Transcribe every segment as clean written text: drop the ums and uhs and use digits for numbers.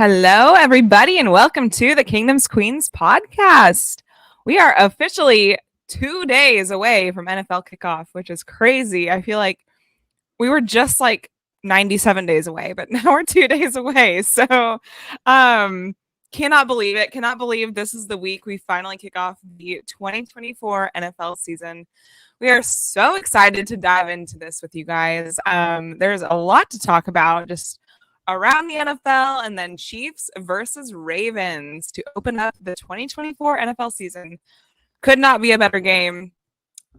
Hello, everybody, and welcome to the Kingdom's Queens podcast. We are officially 2 days away from NFL kickoff, which is crazy. I feel like we were just like 97 days away, but now we're 2 days away. So, cannot believe it. Cannot believe this is the week we finally kick off the 2024 NFL season. We are so excited to dive into this with you guys. There's a lot to talk about, just around the NFL, and then Chiefs versus Ravens to open up the 2024 NFL season. Could not be a better game.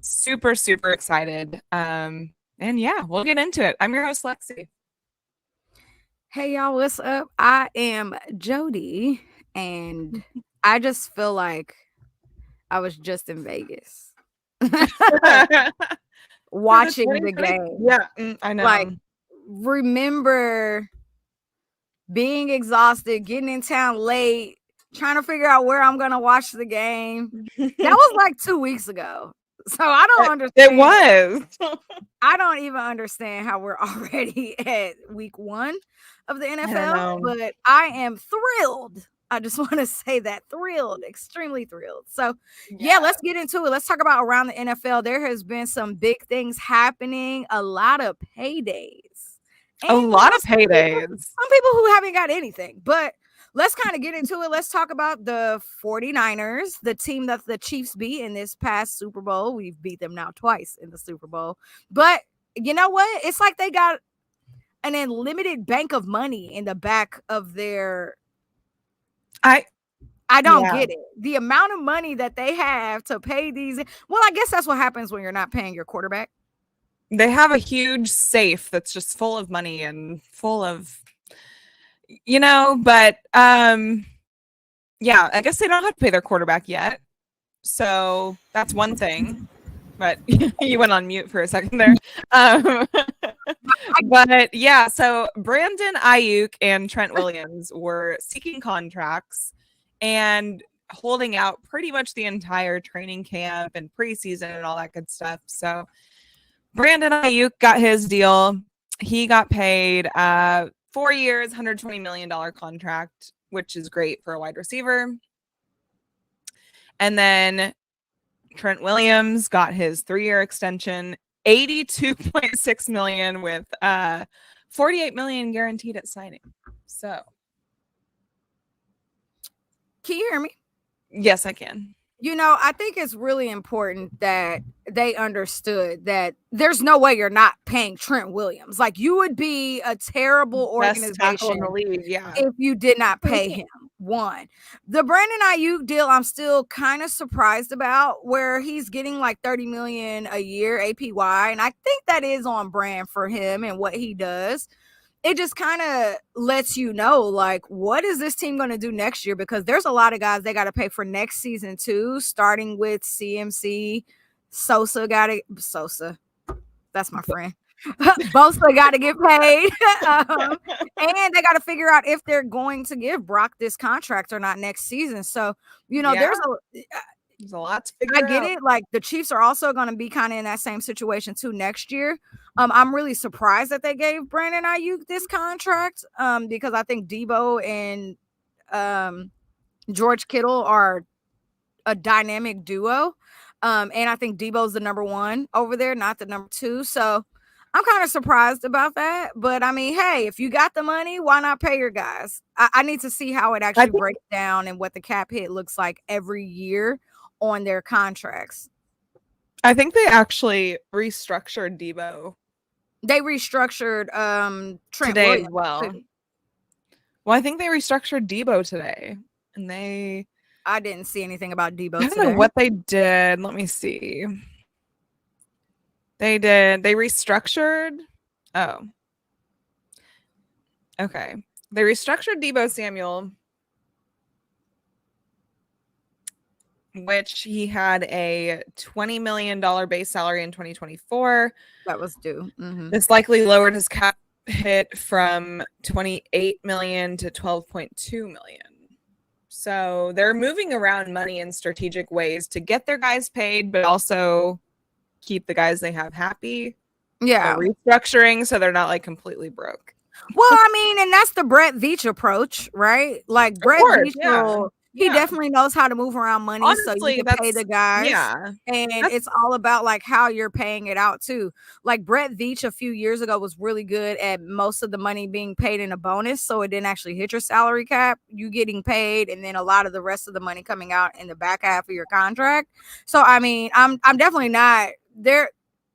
Super, super excited. And yeah, we'll get into it. I'm your host, Lexi. Hey, y'all, what's up? I am Jodi, and I just feel like I was just in Vegas watching the game. Yeah, I know. Like, remember being exhausted, getting in town late, trying to figure out where I'm going to watch the game. That was like 2 weeks ago. So I don't understand. It was. I don't even understand how we're already at week 1 of the NFL, but I am thrilled. I just want to say that thrilled, extremely thrilled. So yeah, let's get into it. Let's talk about around the NFL. There has been some big things happening, a lot of paydays. A lot of paydays. Some people who haven't got anything, but let's kind of get into it. Let's talk about the 49ers, the team that the Chiefs beat in this past Super Bowl. We've beat them now twice in the Super Bowl. But you know what? It's like they got an unlimited bank of money in the back of their... I don't get it. The amount of money that they have to pay these... Well, I guess that's what happens when you're not paying your quarterback. They have a huge safe that's just full of money and full of... but yeah, I guess they don't have to pay their quarterback yet. So that's one thing. But you went on mute for a second there. But yeah, so Brandon Ayuk and Trent Williams were seeking contracts and holding out pretty much the entire training camp and preseason and all that good stuff. So Brandon Ayuk got his deal. He got paid 4 years, $120 million contract, which is great for a wide receiver. And then Trent Williams got his 3-year extension, $82.6 million with $48 million guaranteed at signing. So, can you hear me? Yes, I can. I think it's really important that they understood that there's no way you're not paying Trent Williams. Like, you would be a terrible organization in the league, if you did not pay him. One, the Brandon Ayuk deal, I'm still kind of surprised about, where he's getting like $30 million a year APY, and I think that is on brand for him and what he does. It just kind of lets you know, like, what is this team going to do next year? Because there's a lot of guys they got to pay for next season too, starting with CMC. Sosa, that's my friend. Bosa got to get paid. And they got to figure out if they're going to give Brock this contract or not next season. So, there's a lot to figure out. I get it. Like, the Chiefs are also going to be kind of in that same situation too next year. I'm really surprised that they gave Brandon Ayuk this contract because I think Debo and George Kittle are a dynamic duo. And I think Debo's the number 1 over there, not the number 2. So I'm kind of surprised about that. But I mean, hey, if you got the money, why not pay your guys? I need to see how it actually breaks down and what the cap hit looks like every year on their contracts. I think they actually restructured Debo. They restructured Trent today Williams as well. Well, I think they restructured Debo today, and I didn't see anything about Debo I don't know what they did. Let me see. They restructured. Oh. Okay. They restructured Debo Samuel, which he had a $20 million base salary in 2024. That was due. Mm-hmm. This likely lowered his cap hit from $28 million to $12.2 million. So they're moving around money in strategic ways to get their guys paid, but also keep the guys they have happy. Yeah. They're restructuring so they're not like completely broke. Well, I mean, and that's the Brett Veach approach, right? Like Of Brett course, Veach yeah. he Yeah. definitely knows how to move around money so you Honestly, can pay the that's guys. yeah. And That's it's all about like how you're paying it out too. Like Brett Veach a few years ago was really good at most of the money being paid in a bonus, so it didn't actually hit your salary cap. You getting paid, and then a lot of the rest of the money coming out in the back half of your contract. So I mean, I'm definitely not there.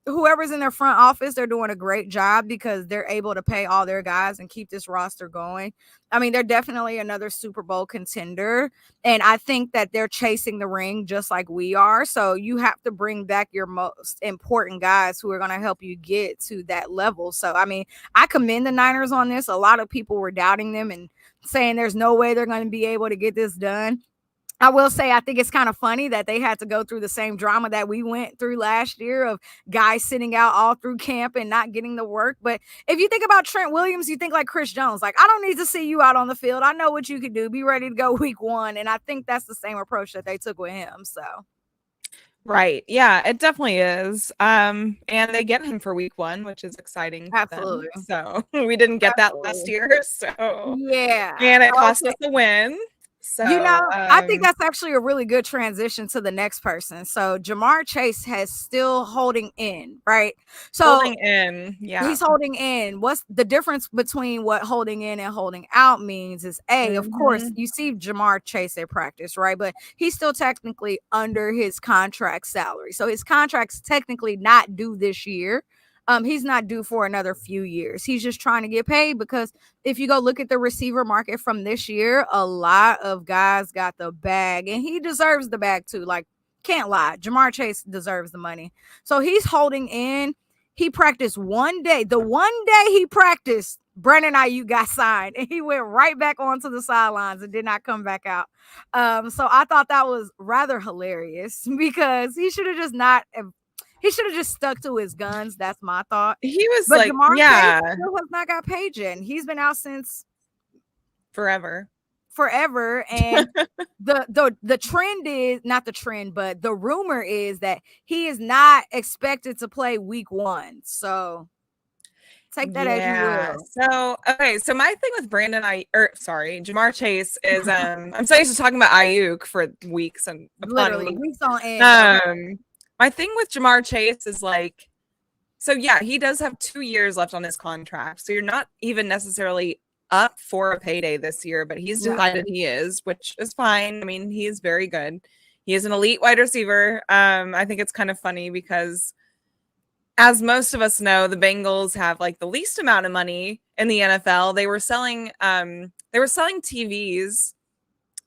Whoever's in their front office, they're doing a great job because they're able to pay all their guys and keep this roster going. I mean, they're definitely another Super Bowl contender. And I think that they're chasing the ring just like we are. So you have to bring back your most important guys who are going to help you get to that level. So, I mean, I commend the Niners on this. A lot of people were doubting them and saying there's no way they're going to be able to get this done. I will say, I think it's kind of funny that they had to go through the same drama that we went through last year of guys sitting out all through camp and not getting the work. But if you think about Trent Williams, you think like Chris Jones, like, I don't need to see you out on the field. I know what you can do. Be ready to go week one. And I think that's the same approach that they took with him. So, right. Yeah, it definitely is. And they get him for week 1, which is exciting for them. absolutely. So we didn't get that last Absolutely. year. So Yeah. and it cost Okay. us a win. You know, So I think that's actually a really good transition to the next person. So Jamar Chase has still holding in, right? So holding in, yeah. he's holding in. What's the difference between what holding in and holding out means is of course, Mhm. you see Jamar Chase at practice, right? But he's still technically under his contract salary. So his contract's technically not due this year. He's not due for another few years. He's just trying to get paid because if you go look at the receiver market from this year, a lot of guys got the bag and he deserves the bag too. Like, can't lie. Jamar Chase deserves the money. So he's holding in. He practiced one day. The one day he practiced, Brandon Ayuk got signed and he went right back onto the sidelines and did not come back out. So I thought that was rather hilarious because he should have just stuck to his guns. That's my thought. He was But like, Jamar Chase yeah, still has not got paid yet. He's been out since forever. forever. And the trend is not the trend, but the rumor is that he is not expected to play week 1. So take that as you Yeah. will. So okay, so my thing with Jamar Chase is I'm so used to talking about Ayuk for weeks and upon Literally weeks. weeks on end. Okay. My thing with Jamar Chase is like, so yeah, he does have 2 years left on his contract. So you're not even necessarily up for a payday this year, but he's No. decided he is, which is fine. I mean, he is very good. He is an elite wide receiver. I think it's kind of funny because as most of us know, the Bengals have like the least amount of money in the NFL. They were selling TVs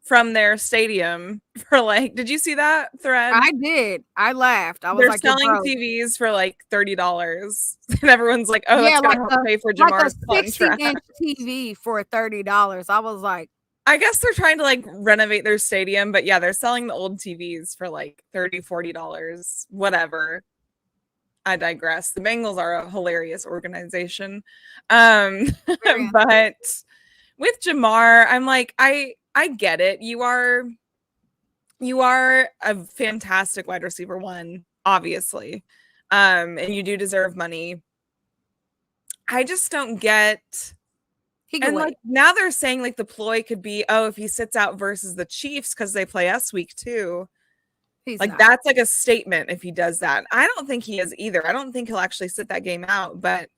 from their stadium for like, did you see that thread? I did. I laughed. I was They're like, you're selling broke. TVs for like $30. And everyone's like, oh, Yeah, that's gonna help pay for like a Jamar's 60-inch contract. TV for $30. I was like, I guess they're trying to like renovate their stadium, but yeah, they're selling the old TVs for like $30, $40, whatever. I digress. The Bengals are a hilarious organization. very But with Jamar, I'm like, I get it. You are a fantastic wide receiver one, obviously. And you do deserve money. I just don't get. he can And like wait. now they're saying like the ploy could be, oh, if he sits out versus the Chiefs because they play us week 2. He's Like not. that's like a statement if he does that. I don't think he is either. I don't think he'll actually sit that game out, but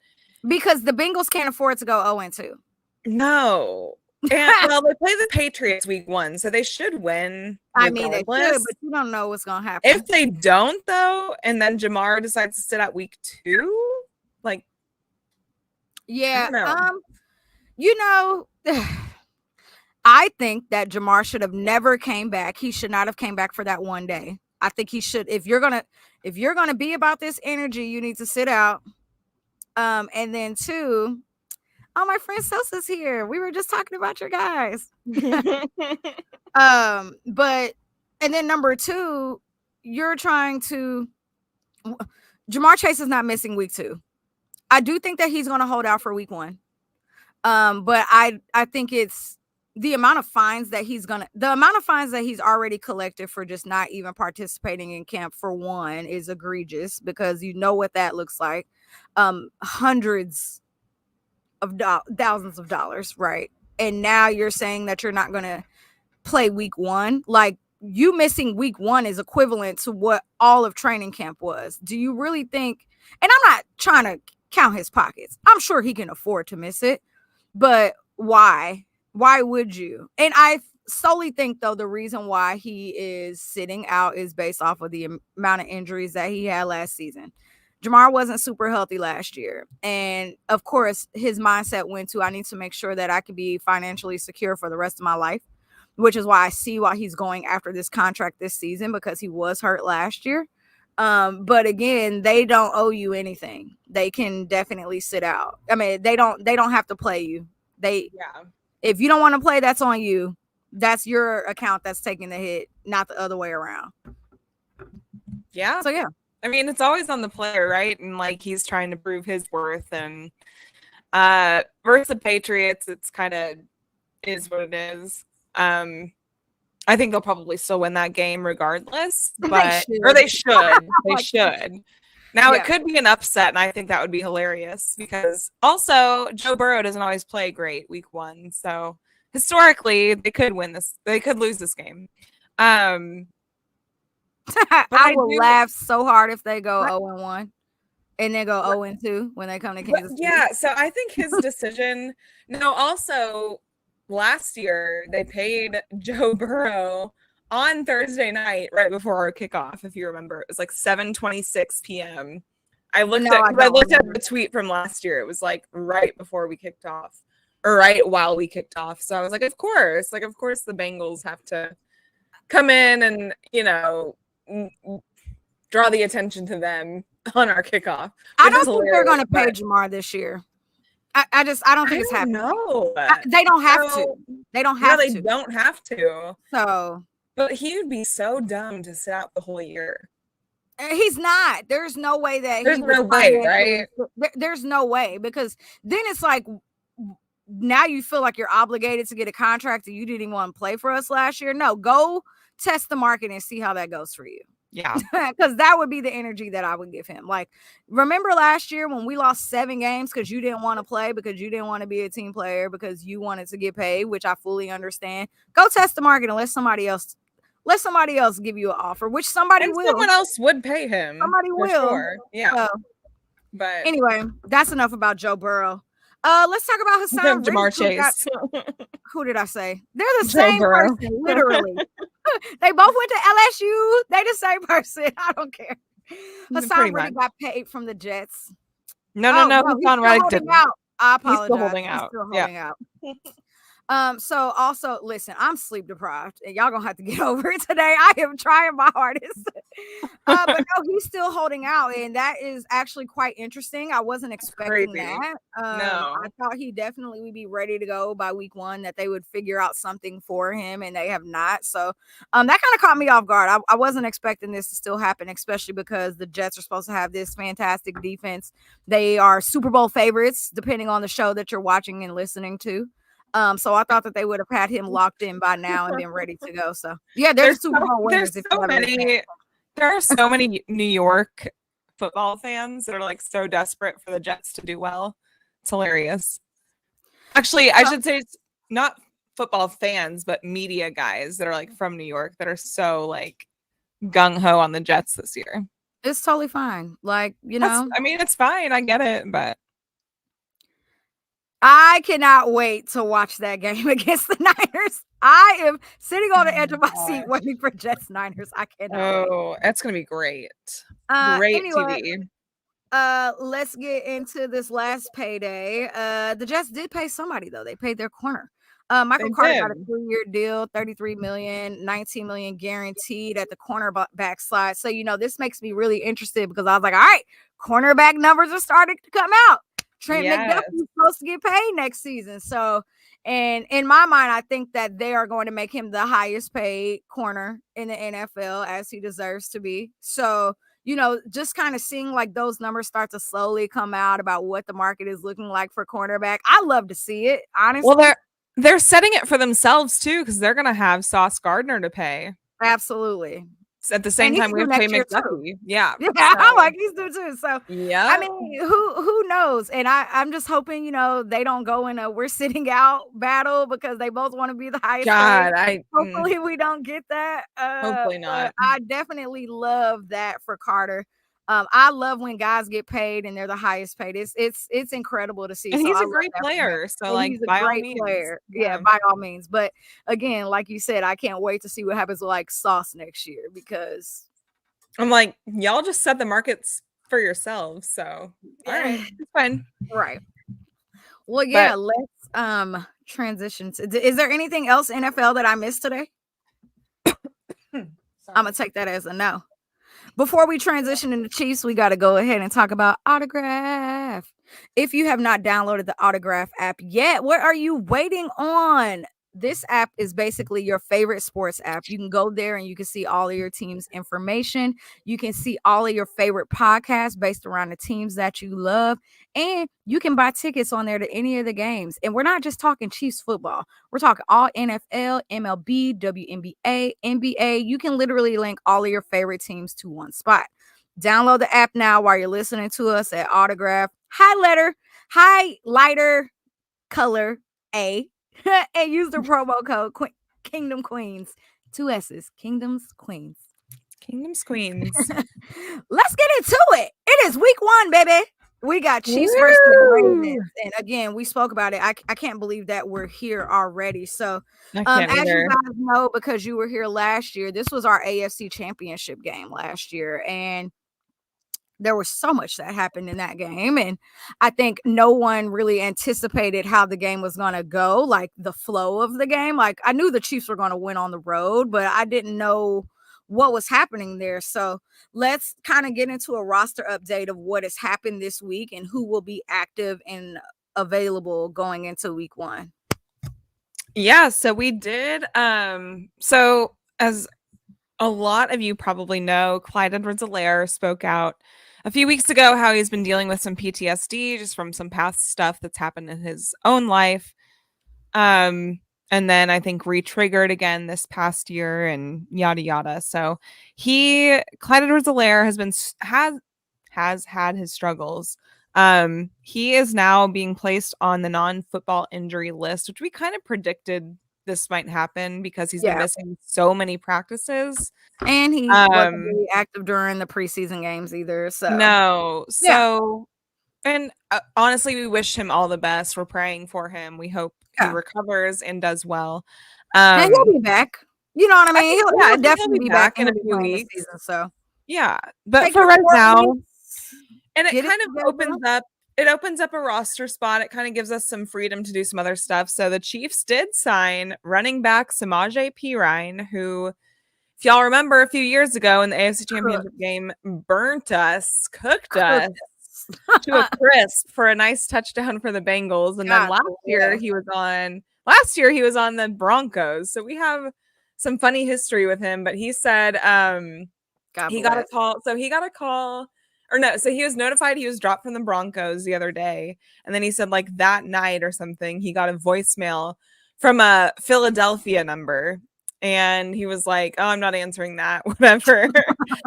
Because the Bengals can't afford to go 0-2. no. And well, they play the Patriots week 1, so they should win I mean, they should, regardless. but you don't know what's gonna If happen. they don't though, and then Jamar decides to sit out week 2, like Yeah. I don't know. You know, I think that Jamar should have never came back. He should not have came back for that one day. I think he should. If you're gonna be about this energy, you need to sit out. And then 2, oh, my friend Sosa's here. We were just talking about your guys. But and then number 2, you're trying to Jamar Chase is not missing week 2. I do think that he's gonna hold out for week 1. But I think it's the amount of fines that he's already collected for just not even participating in camp for one is egregious because you know what that looks like. Hundreds thousands of dollars, right? And now you're saying that you're not going to play week 1. Like, you missing week 1 is equivalent to what all of training camp was. Do you really think, and I'm not trying to count his pockets, I'm sure he can afford to miss it, but why would you? And I solely think, though, the reason why he is sitting out is based off of the amount of injuries that he had last season. Jamar wasn't super healthy last year, and of course his mindset went to, I need to make sure that I can be financially secure for the rest of my life, which is why I see why he's going after this contract this season, because he was hurt last year. But again, they don't owe you anything. They can definitely sit out. I mean, they don't have to play you. If you don't want to play, that's on you. That's your account that's taking the hit, not the other way around. Yeah. So yeah. I mean, it's always on the player, right? And like, he's trying to prove his worth, and versus the Patriots, it's kind of is what it is. I think they'll probably still win that game regardless, but they should. Now, it could be an upset, and I think that would be hilarious, because also Joe Burrow doesn't always play great week 1. So historically, they could win this. They could lose this game. I will laugh so hard if they go 0-1 and then go 0-2 when they come to Kansas City. Yeah, so I think his decision. No, also last year they paid Joe Burrow on Thursday night right before our kickoff. If you remember, it was like 7:26 p.m. I looked at the tweet from last year. It was like right before we kicked off, or right while we kicked off. So I was like, of course the Bengals have to come in and, you know, draw the attention to them on our kickoff. I don't think they're going to pay Jamar this year. I don't think it's happening. No, they don't have to. They don't have to. They don't have to. So, but he would be so dumb to sit out the whole year. He's not. There's no way that there's no way, right? There's no way, because then it's like, now you feel like you're obligated to get a contract that you didn't even want to play for us last year. No, go test the market and see how that goes for you. Yeah. Because that would be the energy that I would give him. Like, remember last year when we lost 7 games because you didn't want to play, because you didn't want to be a team player, because you wanted to get paid, which I fully understand. Go test the market and let somebody else give you an offer, which somebody will. Someone else would pay him. Somebody will. Sure. Yeah. So, but anyway, that's enough about Joe Burrow. Let's talk about Hassan Jamar Chase. Who did I say? They're the same person, literally. They both went to LSU. They the same person. I don't care. Hassan Reddick got paid from the Jets. No. Hassan Reddick didn't. I apologize. He's still holding out. So also, listen, I'm sleep deprived, and y'all gonna have to get over it today. I am trying my hardest. But no, he's still holding out, and that is actually quite interesting. I wasn't expecting that. No. I thought he definitely would be ready to go by week 1, that they would figure out something for him, and they have not. So that kind of caught me off guard. I wasn't expecting this to still happen, especially because the Jets are supposed to have this fantastic defense. They are Super Bowl favorites, depending on the show that you're watching and listening to. So I thought that they would have had him locked in by now and been ready to go. So yeah, there's Super Bowl winners. There are so many New York football fans that are like so desperate for the Jets to do well. It's hilarious. Actually, I should say it's not football fans, but media guys that are like from New York that are so like gung ho on the Jets this year. It's totally fine. Like, you know, I mean, it's fine. I get it, but I cannot wait to watch that game against the Niners. I am sitting on the edge of my seat waiting for Jets Niners. I cannot wait. That's going to be great. Great TV. Let's get into this last payday. The Jets did pay somebody, though. They paid their corner. Michael Carter got a 3-year deal, $33 million, $19 million guaranteed at the cornerback slide. So, you know, this makes me really interested, because I was like, all right, cornerback numbers are starting to come out. Trent McDuffie's supposed to get paid next season. So, and in my mind, I think that they are going to make him the highest paid corner in the NFL, as he deserves to be. So, you know, just kind of seeing like those numbers start to slowly come out about what the market is looking like for cornerback. I love to see it, honestly. Well, they're setting it for themselves too, because they're going to have Sauce Gardner to pay. Absolutely. at the same And he's time we due have to pay next year too. McDuffie. Yeah. Yeah, I'm So, like, he's due too. So I yeah. mean, who knows? And I'm just hoping, they don't go in a we're sitting out battle because they both want to be the highest paid. God, Hopefully we don't get that. hopefully But not. I definitely love that for Carter. I love when guys get paid and they're the highest paid. It's incredible to see. And So he's I a love great that for him. player. So, And like, he's a by all great means. player. Yeah, Yeah. by all means. But again, like you said, I can't wait to see what happens with like Sauce next year because I'm like, y'all just set the markets for yourselves. So, all right, it's fine. right. Well, yeah, let's transition to, is there anything else NFL that I missed today? I'm gonna take that as a no. Before we transition into Chiefs, we got to go ahead and talk about Autograph. If you have not downloaded the Autograph app yet, what are you waiting on? This app is basically your favorite sports app. You can go there and you can see all of your team's information. You can see all of your favorite podcasts based around the teams that you love. And you can buy tickets on there to any of the games. And we're not just talking Chiefs football. We're talking all NFL, MLB, WNBA, NBA. You can literally link all of your favorite teams to one spot. Download the app now while you're listening to us at Autograph. Highlighter color A. And use the promo code Kingdom Queens. 2 S's. Kingdoms Queens. Kingdom's Queens. Let's get into it. It is week 1, baby. We got Chiefs versus Ravens. And again, we spoke about it. I can't believe that we're here already. So as you guys know, because you were here last year, this was our AFC championship game last year. And there was so much that happened in that game. And I think no one really anticipated how the game was going to go, like the flow of the game. Like I knew the Chiefs were going to win on the road, but I didn't know what was happening there. So let's kind of get into a roster update of what has happened this week and who will be active and available going into week 1. Yeah, so we did. So as a lot of you probably know, Clyde Edwards-Helaire spoke out a few weeks ago how he's been dealing with some PTSD just from some past stuff that's happened in his own life. And then I think re-triggered again this past year and yada yada. So Clyde Edwards-Helaire has had his struggles. He is now being placed on the non-football injury list, which we kind of predicted this might happen because he's been missing so many practices. And he wasn't really active during the preseason games either. So no. So and honestly, we wish him all the best. We're praying for him. We hope he recovers and does well. And he'll be back. You know what I mean? He'll definitely be back in a few weeks. Season, so yeah, but for right now, and it kind of opens up a roster spot. It kind of gives us some freedom to do some other stuff. So the Chiefs did sign running back Samaje Perine, who, if y'all remember, a few years ago in the AFC Championship game, cooked us to a crisp for a nice touchdown for the Bengals. And then last year he was on the Broncos. So we have some funny history with him, but he said he got a call. So he got a call, or no, so he was notified he was dropped from the Broncos the other day. And then he said like that night or something, he got a voicemail from a Philadelphia number. And he was like, oh, I'm not answering that, whatever.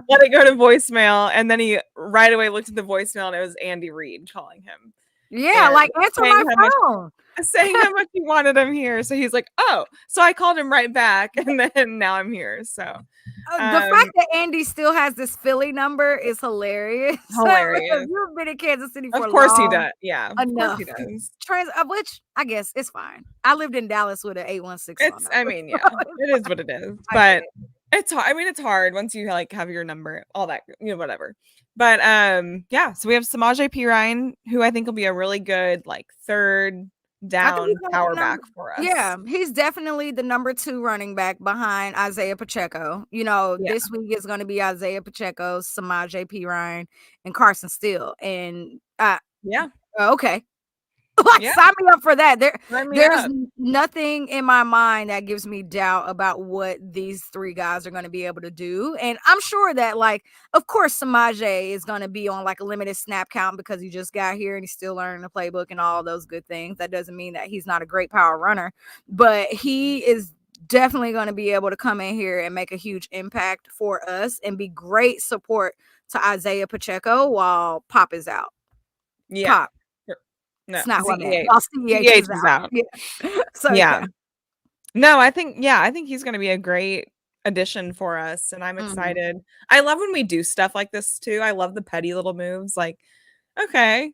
Let it go to voicemail. And then he right away looked at the voicemail and it was Andy Reid calling him. Yeah, like answer my phone. Saying how much he wanted him here. So he's like, oh, so I called him right back. And then now I'm here. So the fact that Andy still has this Philly number is hilarious. Hilarious. You've been in Kansas City for Of course he does. Yeah. Enough. Of course he does. Which I guess it's fine. I lived in Dallas with an 816. I mean, yeah, it is what it is. But it's hard. I mean, it's hard once you like have your number, all that, whatever. But yeah, so we have Samaje Perine, who I think will be a really good like third down power back for us. Yeah, he's definitely the number 2 running back behind Isaiah Pacheco. This week is going to be Isaiah Pacheco, Samaje Perine, and Carson Steele. And okay. Sign me up for that. There's nothing in my mind that gives me doubt about what these 3 guys are going to be able to do. And I'm sure that, like, of course, Samaje is going to be on like a limited snap count because he just got here and he's still learning the playbook and all those good things. That doesn't mean that he's not a great power runner, but he is definitely going to be able to come in here and make a huge impact for us and be great support to Isaiah Pacheco while Pop is out. Yeah. Pop. No, It's not who I meant. CEH. While CEH is out. Yeah. So yeah. No, I think he's going to be a great addition for us, and I'm excited. I love when we do stuff like this too. I love the petty little moves. Like, okay,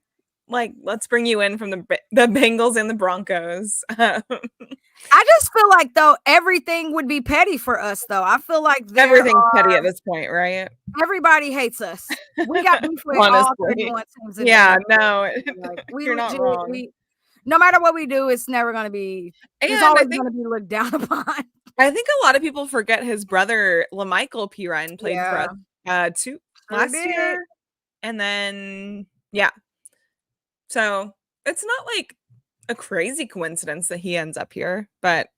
like let's bring you in from the Bengals and the Broncos. I just feel like though everything would be petty for us though. I feel like everything's petty at this point, right? Everybody hates us. We got beef with all 31 teams. Yeah, no, like, you're not wrong. No matter what we do, it's never going to be. It's always going to be looked down upon. I think a lot of people forget his brother LaMichael Pirine played for us last year, and then so it's not like a crazy coincidence that he ends up here, but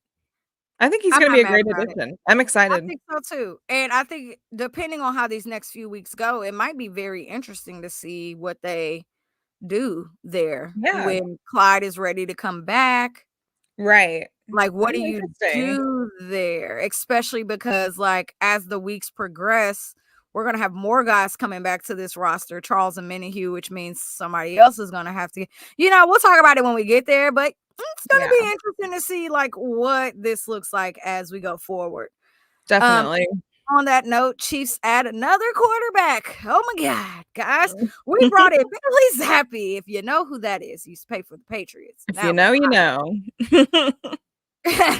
I think he's going to be a great addition. I'm excited. I think so too, and I think depending on how these next few weeks go, it might be very interesting to see what they do there when Clyde is ready to come back. Right. Like, what do you do there? Especially because, like, as the weeks progress, we're going to have more guys coming back to this roster, Charles and Menahue, which means somebody else is going to have to, we'll talk about it when we get there, but it's going to be interesting to see, like, what this looks like as we go forward. Definitely. On that note, Chiefs add another quarterback. Oh my God, guys. We brought in Bailey Zappi. If you know who that is, he used to play for the Patriots. If you know, you know.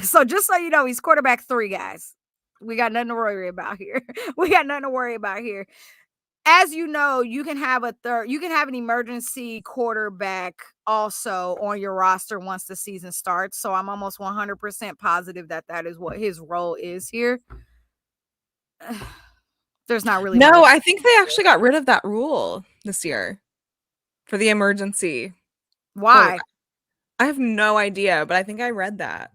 So just so you know, he's quarterback 3, guys. We got nothing to worry about here. As you know, you can have an emergency quarterback also on your roster once the season starts. So I'm almost 100% positive that is what his role is here. There's not really I think they actually got rid of that rule this year for the emergency. Why? I have no idea, but I think I read that.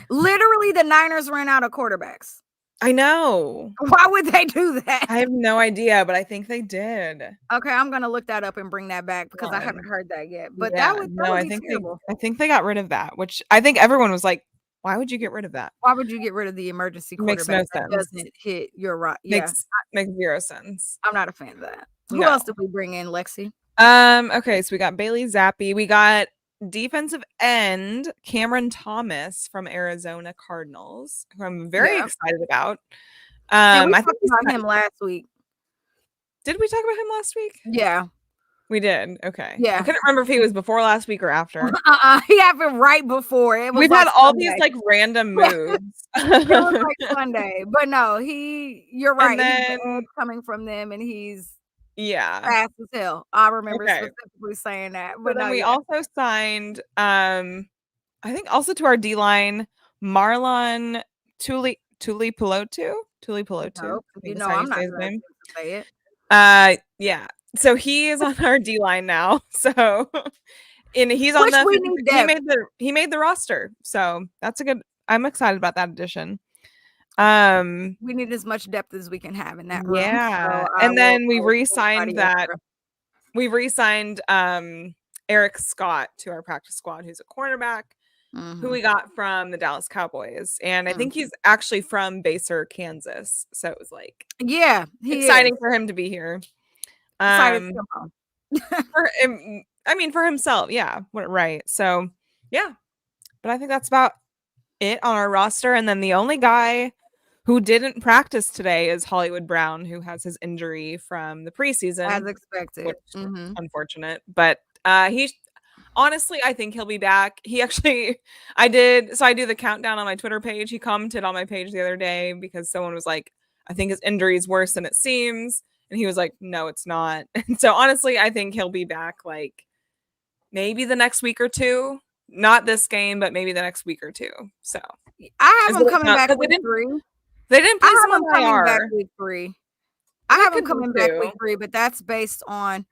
Literally, the Niners ran out of quarterbacks. I know. Why would they do that? I have no idea, but I think they did. Okay, I'm gonna look that up and bring that back because I haven't heard that yet. But that would be terrible. I think they got rid of that, which I think everyone was like, why would you get rid of that? Why would you get rid of the emergency quarterback? Makes no sense. Doesn't hit your right. Makes zero sense. I'm not a fan of that. Who else did we bring in, Lexi? Okay, so we got Bailey Zappi. We got defensive end Cameron Thomas from Arizona Cardinals, who I'm very excited about. I talked about him last week. Did we talk about him last week? Yeah. We did. Okay. Yeah. I couldn't remember if he was before last week or after. He happened right before. We've had all these like random moves. It was like Sunday. But no, you're right. He's coming from them and he's fast as hell. I remember specifically saying that. But then we also signed I think also to our D line, Marlon Tulipilotu. Nope. I'm not going to say it. Yeah. So he is on our D line now. So, and he's on he made the roster. So that's I'm excited about that addition. We need as much depth as we can have in that room. Yeah. So and then we re-signed Eric Scott to our practice squad, who's a cornerback who we got from the Dallas Cowboys. And I think he's actually from Baser, Kansas. So it was like exciting for him to be here. For himself, right. So but I think that's about it on our roster. And then the only guy who didn't practice today is Hollywood Brown, who has his injury from the preseason, as expected, which unfortunate. But honestly, I think he'll be back. He actually, I do the countdown on my Twitter page. He commented on my page the other day because someone was like, I think his injury is worse than it seems. And he was like, no, it's not. And so honestly, I think he'll be back like maybe the next week or two. Not this game, but maybe the next week or two. So I have him coming back week 3. They didn't place him on coming back week 3. I have him coming back week 3, but that's based on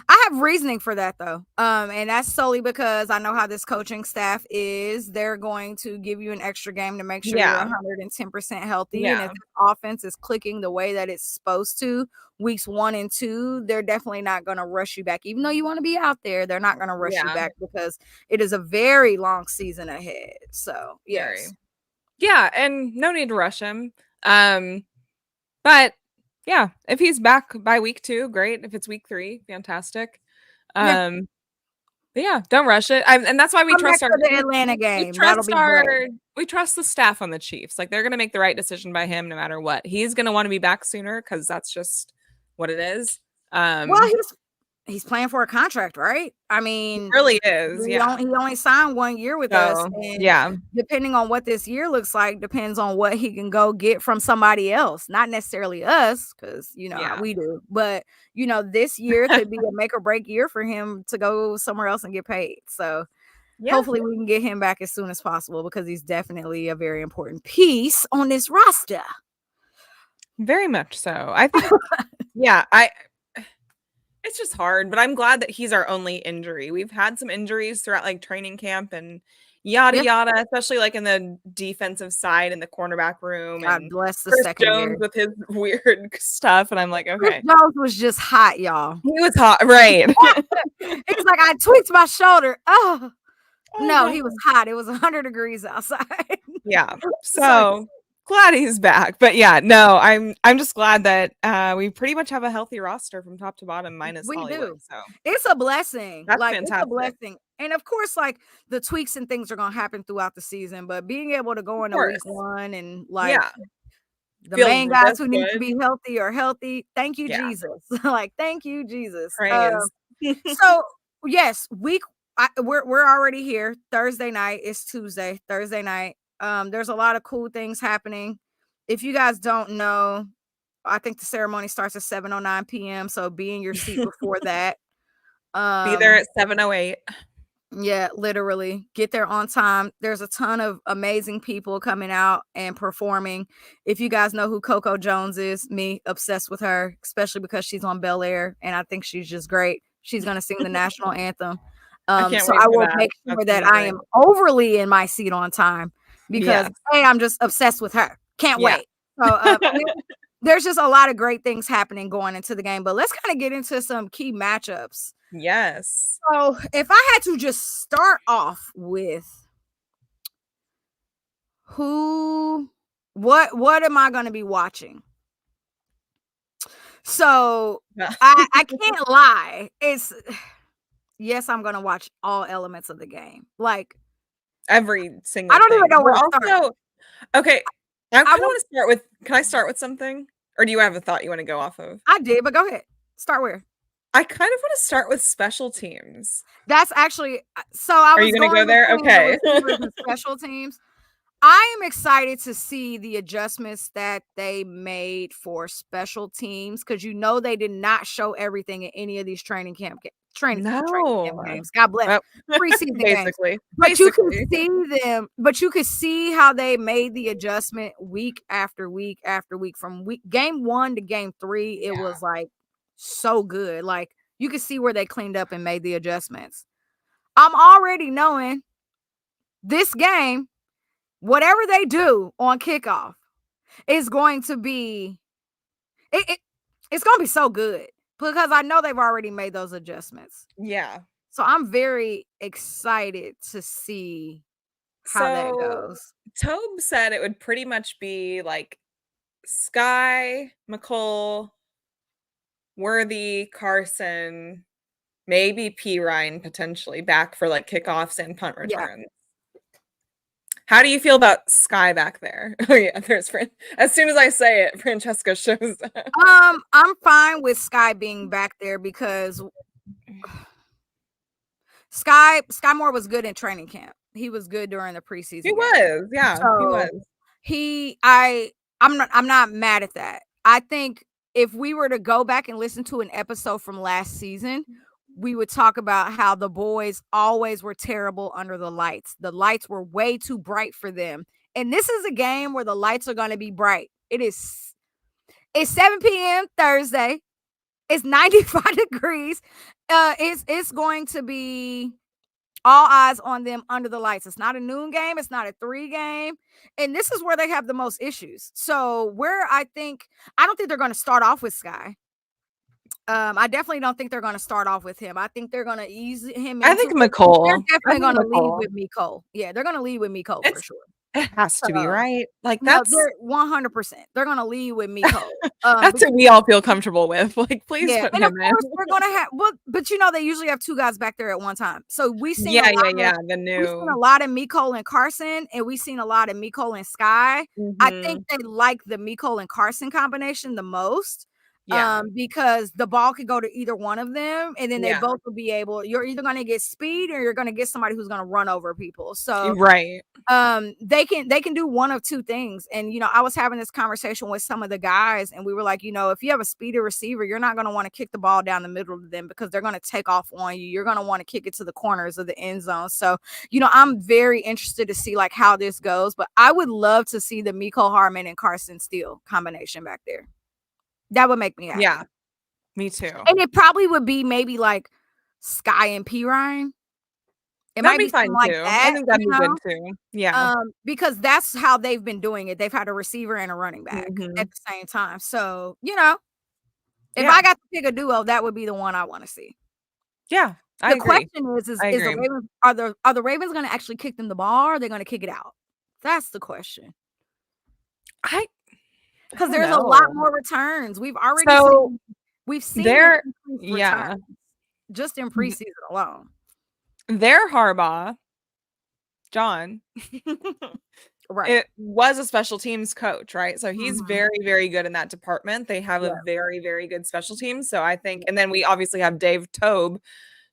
I have reasoning for that though. And that's solely because I know how this coaching staff is. They're going to give you an extra game to make sure you're 110% healthy. Yeah. And if the offense is clicking the way that it's supposed to, weeks 1 and 2, they're definitely not going to rush you back. Even though you want to be out there, they're not going to rush you back because it is a very long season ahead. So, yes. Yeah, and no need to rush him. But yeah, if he's back by week 2, great. If it's week 3, fantastic. Yeah, But yeah, don't rush it. And that's why we come back trust our for the Atlanta we game. That'll trust be our great. we trust the staff on the Chiefs. Like they're gonna make the right decision by him no matter what. He's gonna want to be back sooner because that's just what it is. Well, he's playing for a contract, right? I He mean, really is, he yeah. only signed 1 year with us, So and yeah, depending on what this year looks like, depends on what he can go get from somebody else. Not necessarily us, because you know how yeah. we do, but this year could be a make or break year for him to go somewhere else and get paid. So Yeah, hopefully we can get him back as soon as possible because he's definitely a very important piece on this roster. very much so. I think yeah, I it's just hard, but I'm glad that he's our only injury. We've had some injuries throughout like training camp and yada Yeah, yada, especially like in the defensive side in the cornerback room God and bless the Chris Jones secondary. with his weird stuff. And I'm like, Chris okay. Jones was just hot, y'all. He was hot, right. He's like, I tweaked my shoulder. Oh Oh no, he was god. hot. It was 100 degrees outside. Yeah. So So glad he's back. But yeah, no, I'm just glad that we pretty much have a healthy roster from top to bottom minus we Hollywood. do. So It's a blessing. that's Like, it's a fantastic. blessing. And of course, like the tweaks and things are gonna happen throughout the season, but being able to go Of into week course. 1 and like Yeah. the Feels main guys this who need to good. be healthy are healthy. Thank you, Yeah. Jesus. Like, thank you, Jesus. Praise. So yes, we're already here. Thursday night is Tuesday. Thursday night. There's a lot of cool things happening. If you guys don't know, I think the ceremony starts at 7:09 p.m. So be in your seat before that. Be there Um, at 7:08. yeah, literally get there on time. There's a ton of amazing people coming out and performing. If you guys know who Coco Jones is, me obsessed with her, especially because she's on Bel Air and I think she's just great. She's going to sing the national anthem. I can't So wait I for will that. make sure That's that I am amazing. overly in my seat on time because Yes. hey, I'm just obsessed with her. Can't Yeah. wait. So there's just a lot of great things happening going into the game, but let's kind of get into some key matchups. Yes. So if I had to just start off with what am I going to be watching? So Yeah. I can't lie. Yes, I'm going to watch all elements of the game. Like Every single I don't thing. even know where We're to start. also okay. I kind I of want want to start with. Can I start with something, or do you have a thought you want to go off of? I did, but go ahead. Start where? I kind of want to start with special teams. That's actually so I Are was you going to go going there? between the Okay. receivers and special teams. I am excited to see the adjustments that they made for special teams because they did not show everything in any of these training camp No. games. God bless Well, preseason games. basically. But you could Basically. see them, but you could see how they made the adjustment week after week after week. From game 1 to game 3, it was like so good. Like you could see where they cleaned up and made the adjustments. I'm already knowing this game, whatever they do on kickoff is going to be it's going to be so good because I know they've already made those adjustments. Yeah. So I'm very excited to see how that So goes. Tobe said it would pretty much be like Sky, McCole, Worthy, Carson, maybe P. Ryan potentially back for like kickoffs and punt Yeah. returns. How do you feel about Sky back there? Oh yeah, there's as soon as I say it, Francesca shows up. I'm fine with Sky being back there because Sky Moore was good in training camp. He was good during the preseason. He game. was, yeah, So he was. I'm not mad at that. I think if we were to go back and listen to an episode from last season, we would talk about how the boys always were terrible under the lights. The lights were way too bright for them. And this is a game where the lights are going to be bright. It's 7 p.m. Thursday. It's 95 degrees. It's going to be all eyes on them under the lights. It's not a noon game. It's not a 3 game. And this is where they have the most issues. So I don't think they're going to start off with Sky. I definitely don't think they're going to start off with him. I think they're going to ease him into I think McCole. They're definitely going to lead with Mecole. Yeah, they're going to lead with Mecole for sure. It has to be, right? Like, No, that's they're 100%. They're gonna lead with Miko. that's what we all feel comfortable with. Like, please Yeah, put and of him in. course we're gonna have but they usually have 2 guys back there at one time. So Yeah, the we've seen a new lot of Miko and Carson, and we've seen a lot of Miko and Sky. I think Mhm. they like the Miko and Carson combination the most. Yeah. Because the ball could go to either one of them, and then they Yeah. both will be able. You're either gonna get speed or you're gonna get somebody who's gonna run over people. So Right. they can do one of two things. And I was having this conversation with some of the guys, and we were like, if you have a speedy receiver, you're not going to want to kick the ball down the middle of them because they're going to take off on you. You're going to want to kick it to the corners of the end zone. So I'm very interested to see like how this goes, but I would love to see the Miko Harmon and Carson Steele combination back there. That would make me happy. Yeah, me too. And it probably would be maybe like Sky and P Ryan. It That'd might be be fine something like too. I that, think that'd be good too. Yeah. because that's how they've been doing it. They've had a receiver and a running back at the same time. So, if I got to pick a duo, that would be the one I want to see. Yeah, I The agree. question is I the agree. Ravens are the Ravens going to actually kick them the ball, or are they going to kick it out? That's the question. Because there's a lot more returns. We've already seen their returns just in preseason alone. Their Harbaugh, John, Right. it was a special teams coach, right? So he's very, very good in that department. They have a very, very good special teams. So I think, and then we obviously have Dave Tobe,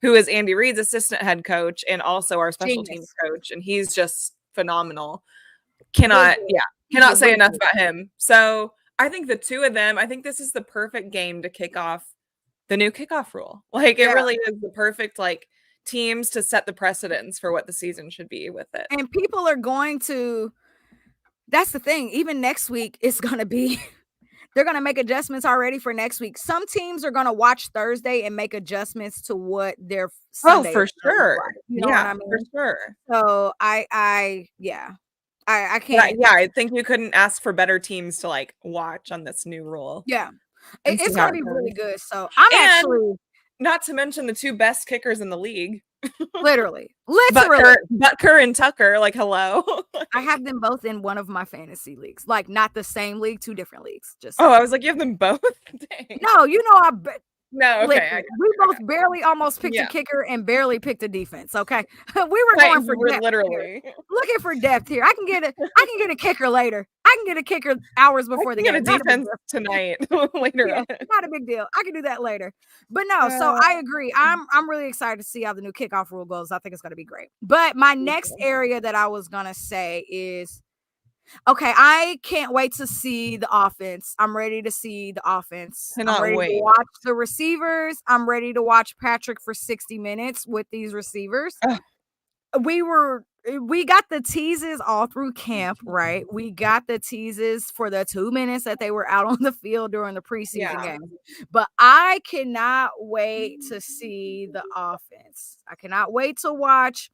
who is Andy Reid's assistant head coach and also our special teams coach, and he's just phenomenal. Cannot say enough about him. So I think the two of them, I think this is the perfect game to kick off the new kickoff rule. Like it really is the perfect like teams to set the precedence for what the season should be with it. And people are going to, that's the thing, even next week it's going to be, they're going to make adjustments already for next week. Some teams are going to watch Thursday and make adjustments to what their Sunday for sure. Like. You know what I mean? For sure. So I can't. Yeah, I think you couldn't ask for better teams to like watch on this new rule. Yeah. It's going to be really good. So I'm actually, not to mention the two best kickers in the league. Literally. Butker and Tucker, like hello. I have them both in one of my fantasy leagues. Like not the same league, two different leagues. Just I was like, you have them both? Dang. No, I bet. No, okay. We both barely almost picked a kicker and barely picked a defense. Okay, we were going for depth literally here. Looking for depth here. I can get a kicker later. I can get a kicker hours before the game. Get a defense tonight later on. Not a big deal. I can do that later. But no, so I agree. I'm really excited to see how the new kickoff rule goes. I think it's going to be great. But my next area that I was going to say is, okay, I can't wait to see the offense. I'm ready to see the offense. I'm ready to watch the receivers. I'm ready to watch Patrick for 60 minutes with these receivers. We got the teases all through camp, right? We got the teases for the 2 minutes that they were out on the field during the preseason game. But I cannot wait to see the offense. I cannot wait to watch.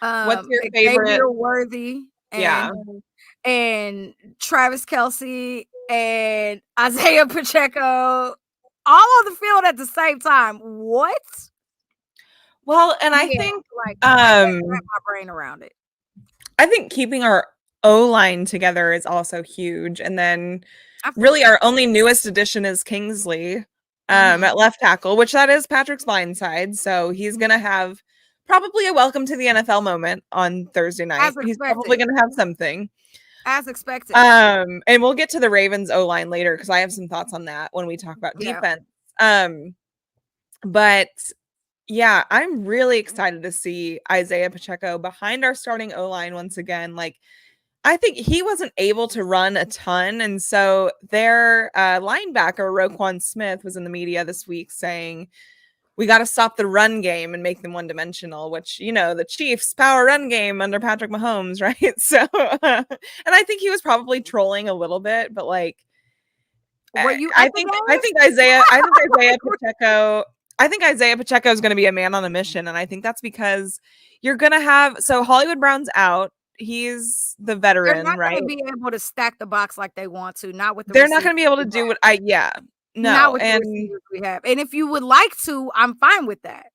What's your favorite? Worthy. And Travis Kelce and Isaiah Pacheco all on the field at the same time. What? Well, and I think I can't wrap my brain around it. I think keeping our O-line together is also huge. And then really our only newest addition is Kingsley at left tackle, which that is Patrick's blind side. So he's gonna have probably a welcome to the NFL moment on Thursday night. He's probably going to have something. As expected. And we'll get to the Ravens O-line later because I have some thoughts on that when we talk about defense. But yeah, I'm really excited to see Isaiah Pacheco behind our starting O-line once again. Like, I think he wasn't able to run a ton. And so their linebacker, Roquan Smith, was in the media this week saying, we got to stop the run game and make them one-dimensional, which, the Chiefs power run game under Patrick Mahomes, right? So, and I think he was probably trolling a little bit, but like, I think Isaiah Pacheco is going to be a man on a mission. And I think that's because you're going to have, so Hollywood Brown's out. He's the veteran, They're not right? going to be able to stack the box like they want to, not with they're not going to be able to do what No, not with the receivers we have. And if you would like to, I'm fine with that.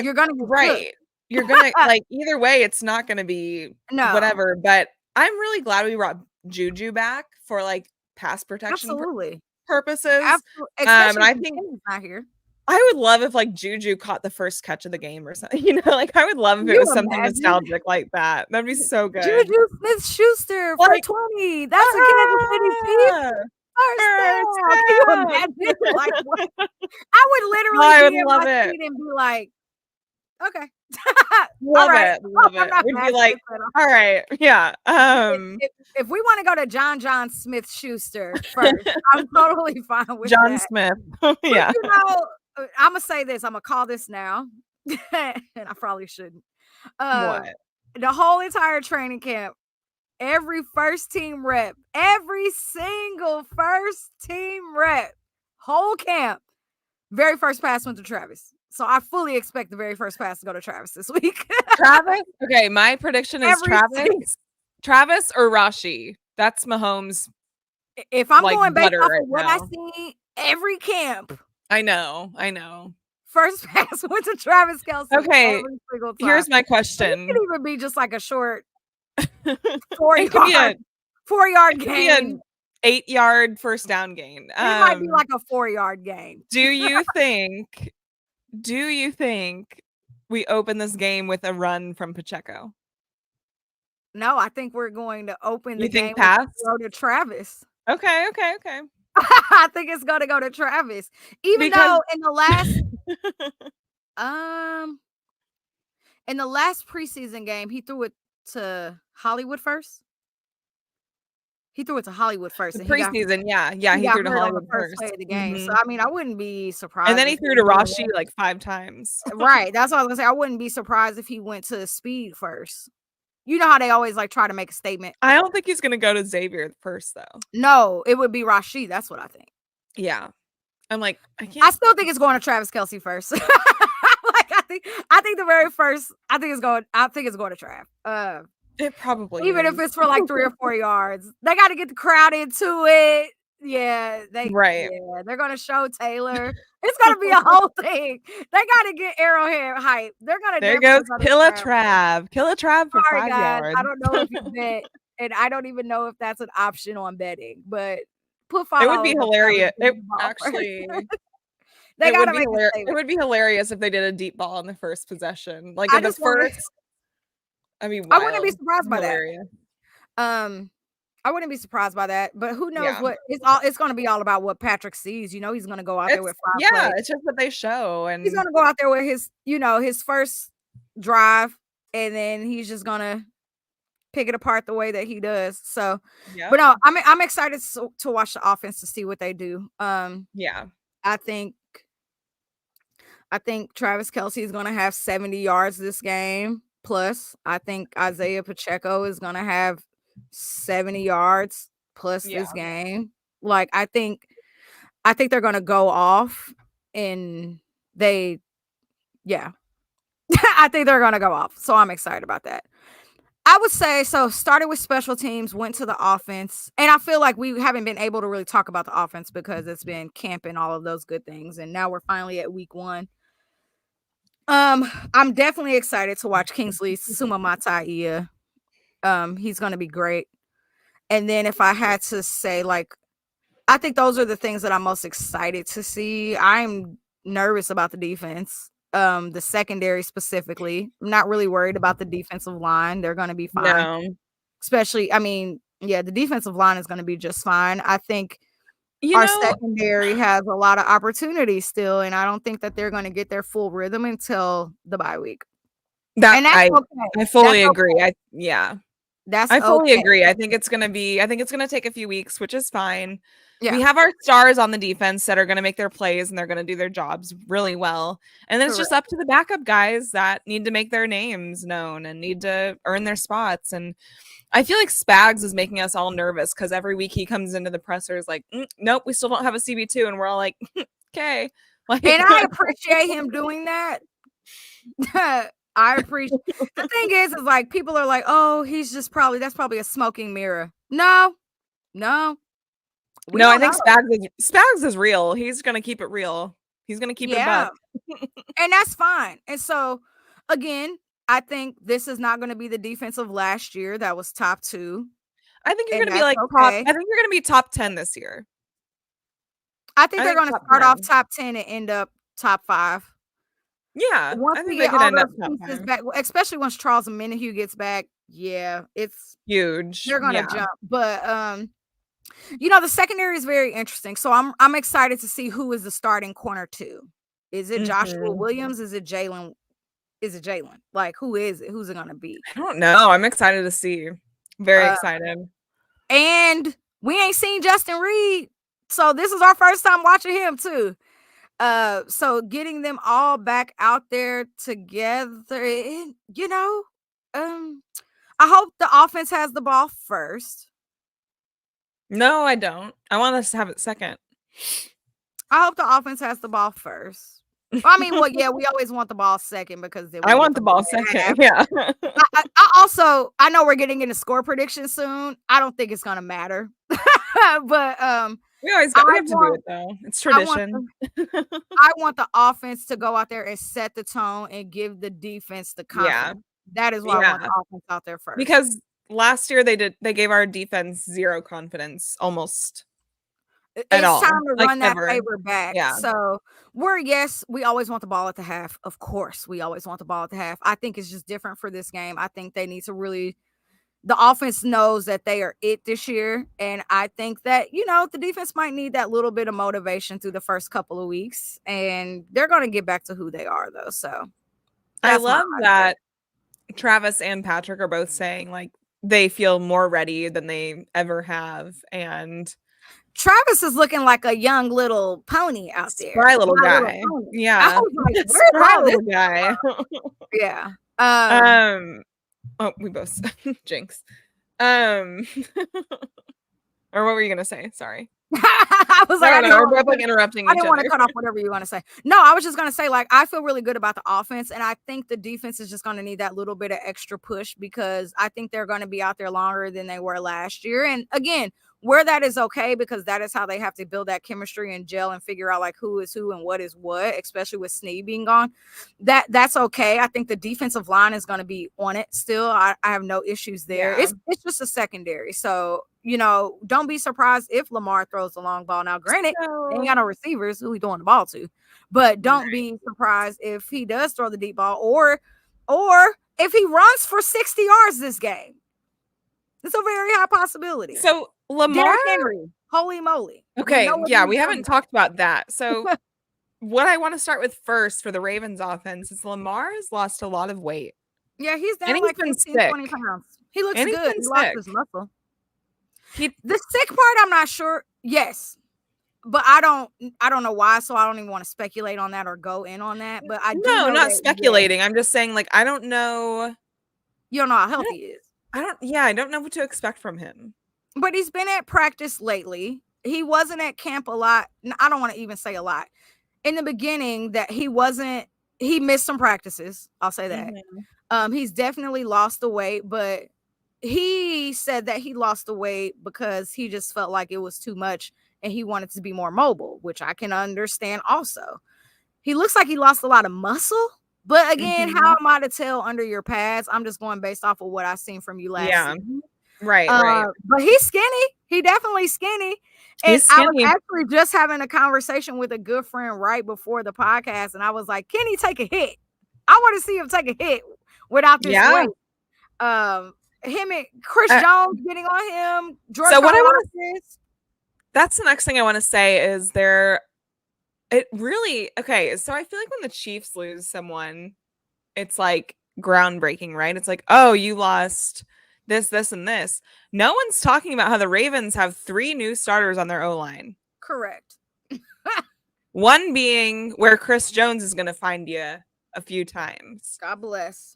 You're gonna get right. you're gonna like either way, it's not gonna be No, whatever. But I'm really glad we brought Juju back for like pass protection absolutely, purposes. absolutely, And especially I if think Kenny's not here. I would love if like Juju caught the first catch of the game or something. Like I would love if Can it you was something imagine nostalgic like that. That'd be so good. Juju Smith-Schuster for Like, 20? That's a Kansas City Chiefs ah, first first down. Can you down. imagine? Like, what? I would Oh, literally I would be in love my it. seat and be like, okay. All Love right. it. Love I'm it. not We'd mad be at like, this at all. all right, yeah. If we want to go to John Smith-Schuster first, I'm totally fine with John that. Smith. But, Yeah. I'm going to say this. I'm going to call this now. And I probably shouldn't. What? The whole entire training camp, every first team rep, every single first team rep, whole camp, very first pass went to Travis. So I fully expect the very first pass to go to Travis this week. Travis? Okay, my prediction is Travis or Rashi. That's Mahomes. If I'm like going based butter off right of what now. I see every camp, I know. first pass went to Travis Kelce. Okay, every single time. here's my So it question. could even be just like a short It 4-yard could be gain. an 8-yard first down gain. It might be like a 4-yard gain. Do you think we open this game with a run from Pacheco? No, I think we're going to open the You game think pass? go to Travis. Okay. I think it's going to go to Travis. Even though in the last preseason game, he threw it to Hollywood first. He threw it to Hollywood first. The preseason, yeah, he threw to Hollywood first play of the game. Mhm. So I mean, I wouldn't be surprised. And then he threw to Rashi like 5 times. Right. That's what I was gonna say. I wouldn't be surprised if he went to speed first. You know how they always like try to make a statement. I don't think he's gonna go to Xavier first though. No, it would be Rashi. That's what I think. Yeah. I'm like, I still think it's going to Travis Kelce first. Like I think the very first, I think it's going to Trav. It probably even is. if it's for like 3 or 4 yards. They got to get the crowd into it. Yeah, they're gonna show Taylor. It's gonna be a whole thing. They gotta get Arrowhead hype. They're gonna. There goes Kill a Trav for Sorry, 5 guys. yards. I don't know if you bet, and I don't even know if that's an option on betting. But put $5. It would be hilarious. It actually. They gotta make it would be hilarious if they did a deep ball in the first possession, like in the first. I mean, I wouldn't be surprised by hilarious. that. I wouldn't be surprised by that, but who knows what it's going to be all about what Patrick sees. You know, he's going to go out there with 5 plays. It's just what they show. And he's going to go out there with his first drive, and then he's just going to pick it apart the way that he does. So, but no, I'm excited to watch the offense to see what they do. I think Travis Kelce is going to have 70 yards this game. Plus, I think Isaiah Pacheco is going to have 70 yards plus this game. Like I think they're gonna go off, and I think they're gonna go off. So I'm excited about that. I would say so. Started with special teams, went to the offense, and I feel like we haven't been able to really talk about the offense because it's been camp and all of those good things, and now we're finally at week 1. I'm definitely excited to watch Kingsley Sumamatai. He's gonna be great. And then if I had to say, like, I think those are the things that I'm most excited to see. I'm nervous about the defense, the secondary specifically. I'm not really worried about the defensive line. They're going to be fine. No. Especially, the defensive line is going to be just fine. I think our secondary has a lot of opportunity still, and I don't think that they're going to get their full rhythm until the bye week. I fully agree. I fully agree. I think it's gonna take a few weeks, which is fine. Yeah. We have our stars on the defense that are gonna make their plays and they're gonna do their jobs really well. And then it's just up to the backup guys that need to make their names known and need to earn their spots. And I feel like Spags is making us all nervous because every week he comes into the pressers like, nope, we still don't have a CB2, and we're all like, okay. And I appreciate him doing that. I appreciate the thing is like people are like, oh, that's probably a smoking mirror. No. I think Spags is real. He's gonna keep it real. He's gonna keep it buck. And that's fine. And so again, I think this is not going to be the defense of last year that was top 2. I think you're And going to be that's like okay. I think you're going to be top 10 this year. I think I they're think going to top start off 10. top 10 and end up top 5. Yeah, Once I we think they get could all end up those top pieces 5. back, especially once Charles Minihue gets back, yeah, Huge. they're going to Yeah. jump. But the secondary is very interesting. So I'm excited to see who is the starting corner 2. Is it Joshua Williams? Is it Jalen? Like, who is it? Who's it going to be? I don't know. I'm excited to see. Very excited. And we ain't seen Justin Reed. So this is our first time watching him too. So getting them all back out there together, I hope the offense has the ball first. No, I don't. I want us to have it second. I hope the offense has the ball first. I mean, well, yeah, we always want the ball second because then I want the ball second. Yeah. I know we're getting into score predictions soon. I don't think it's gonna matter. But we have to do it though. It's tradition. I want the offense to go out there and set the tone and give the defense the confidence. That is why I want the offense out there first. Because last year they gave our defense zero confidence almost. It's time to run that favor back. Yeah. So we always want the ball at the half. Of course, we always want the ball at the half. I think it's just different for this game. I think they need to really, the offense knows that they are it this year. And I think that, the defense might need that little bit of motivation through the first couple of weeks. And they're going to get back to who they are, though. So I love that Travis and Patrick are both saying, like, they feel more ready than they ever have. And Travis is looking like a young little pony out there. Spry little guy. Yeah. I was like, where's little guy? Yeah. Oh, we both jinx. Or what were you gonna say? Sorry. I was like, we're both like interrupting each other. I didn't want to cut off whatever you want to say. No, I was just gonna say, like, I feel really good about the offense, and I think the defense is just gonna need that little bit of extra push because I think they're gonna be out there longer than they were last year. And again, where that is okay, because that is how they have to build that chemistry and gel and figure out like who is who and what is what, especially with Snead being gone. That's okay. I think the defensive line is going to be on it still. I have no issues there. Yeah. It's just a secondary. So, don't be surprised if Lamar throws the long ball. Now, granted, they ain't got no receivers who he throwing the ball to, but don't be surprised if he does throw the deep ball or if he runs for 60 yards this game. It's a very high possibility. So Lamar, Derrick Henry, holy moly. Okay, we haven't talked about that. So what I want to start with first for the Ravens offense is Lamar has lost a lot of weight. Yeah, he's down like 15, 20 pounds. He looks good. He lost his muscle. The sick part, I'm not sure. Yes. But I don't know why, so I don't even want to speculate on that or go in on that. But I do know not speculating. I'm just saying, like, I don't know. You don't know how healthy he is. I don't know what to expect from him. But he's been at practice lately. He wasn't at camp a lot. I don't want to even say a lot. In the beginning, that he missed some practices. I'll say that. Mm-hmm. He's definitely lost the weight, but he said that he lost the weight because he just felt like it was too much and he wanted to be more mobile, which I can understand also. He looks like he lost a lot of muscle. But again, how am I to tell under your pads? I'm just going based off of what I've seen from you last season. Right. But he's skinny. He definitely skinny. And I was actually just having a conversation with a good friend right before the podcast. And I was like, can he take a hit? I want to see him take a hit without this weight. Him and Chris Jones getting on him. That's the next thing I want to say is it really, okay, so I feel like when the Chiefs lose someone, it's like groundbreaking, right? It's like, oh, you lost this, and this. No one's talking about how the Ravens have 3 new starters on their O-line. Correct. One being where Chris Jones is going to find you a few times. God bless.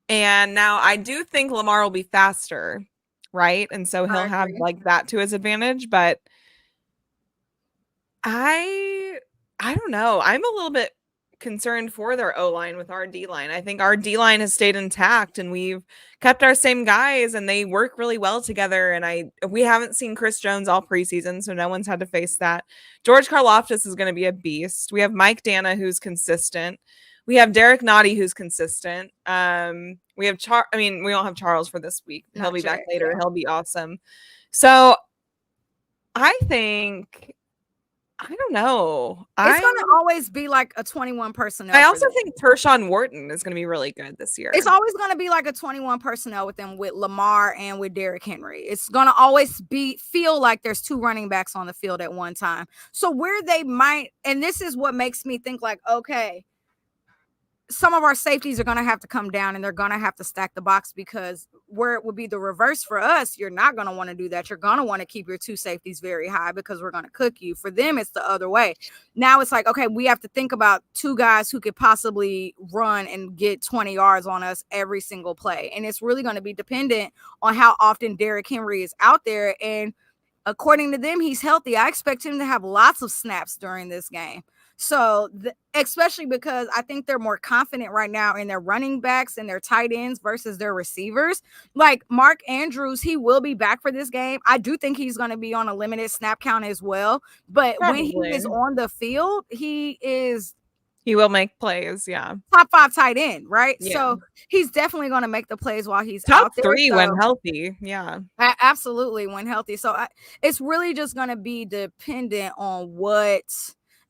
And now I do think Lamar will be faster, right? And so he'll have like that to his advantage, but I don't know. I'm a little bit concerned for their O-line with our D-line. I think our D-line has stayed intact and we've kept our same guys and they work really well together. And we haven't seen Chris Jones all preseason, so no one's had to face that. George Karlaftis is going to be a beast. We have Mike Dana, who's consistent. We have Derek Nottie, who's consistent. We have we don't have Charles for this week. He'll be back later. Yeah. He'll be awesome. So I think, I don't know. It's going to always be like a 21 personnel. I also think Tershawn Wharton is going to be really good this year. It's always going to be like a 21 personnel with them, with Lamar and with Derrick Henry. It's going to always feel like there's two running backs on the field at one time. So where they might, and this is what makes me think like, okay, some of our safeties are going to have to come down and they're going to have to stack the box, because where it would be the reverse for us, you're not going to want to do that. You're going to want to keep your two safeties very high because we're going to cook you. For them, it's the other way. Now it's like, okay, we have to think about two guys who could possibly run and get 20 yards on us every single play. And it's really going to be dependent on how often Derrick Henry is out there. And according to them, he's healthy. I expect him to have lots of snaps during this game. So especially because I think they're more confident right now in their running backs and their tight ends versus their receivers. Like Mark Andrews, he will be back for this game. I do think he's going to be on a limited snap count as well. But when he is on the field, he will make plays. Yeah. Top 5 tight end, right? Yeah. So he's definitely going to make the plays while he's top out there. Top 3 when healthy. Yeah. Absolutely. When healthy. So it's really just going to be dependent on what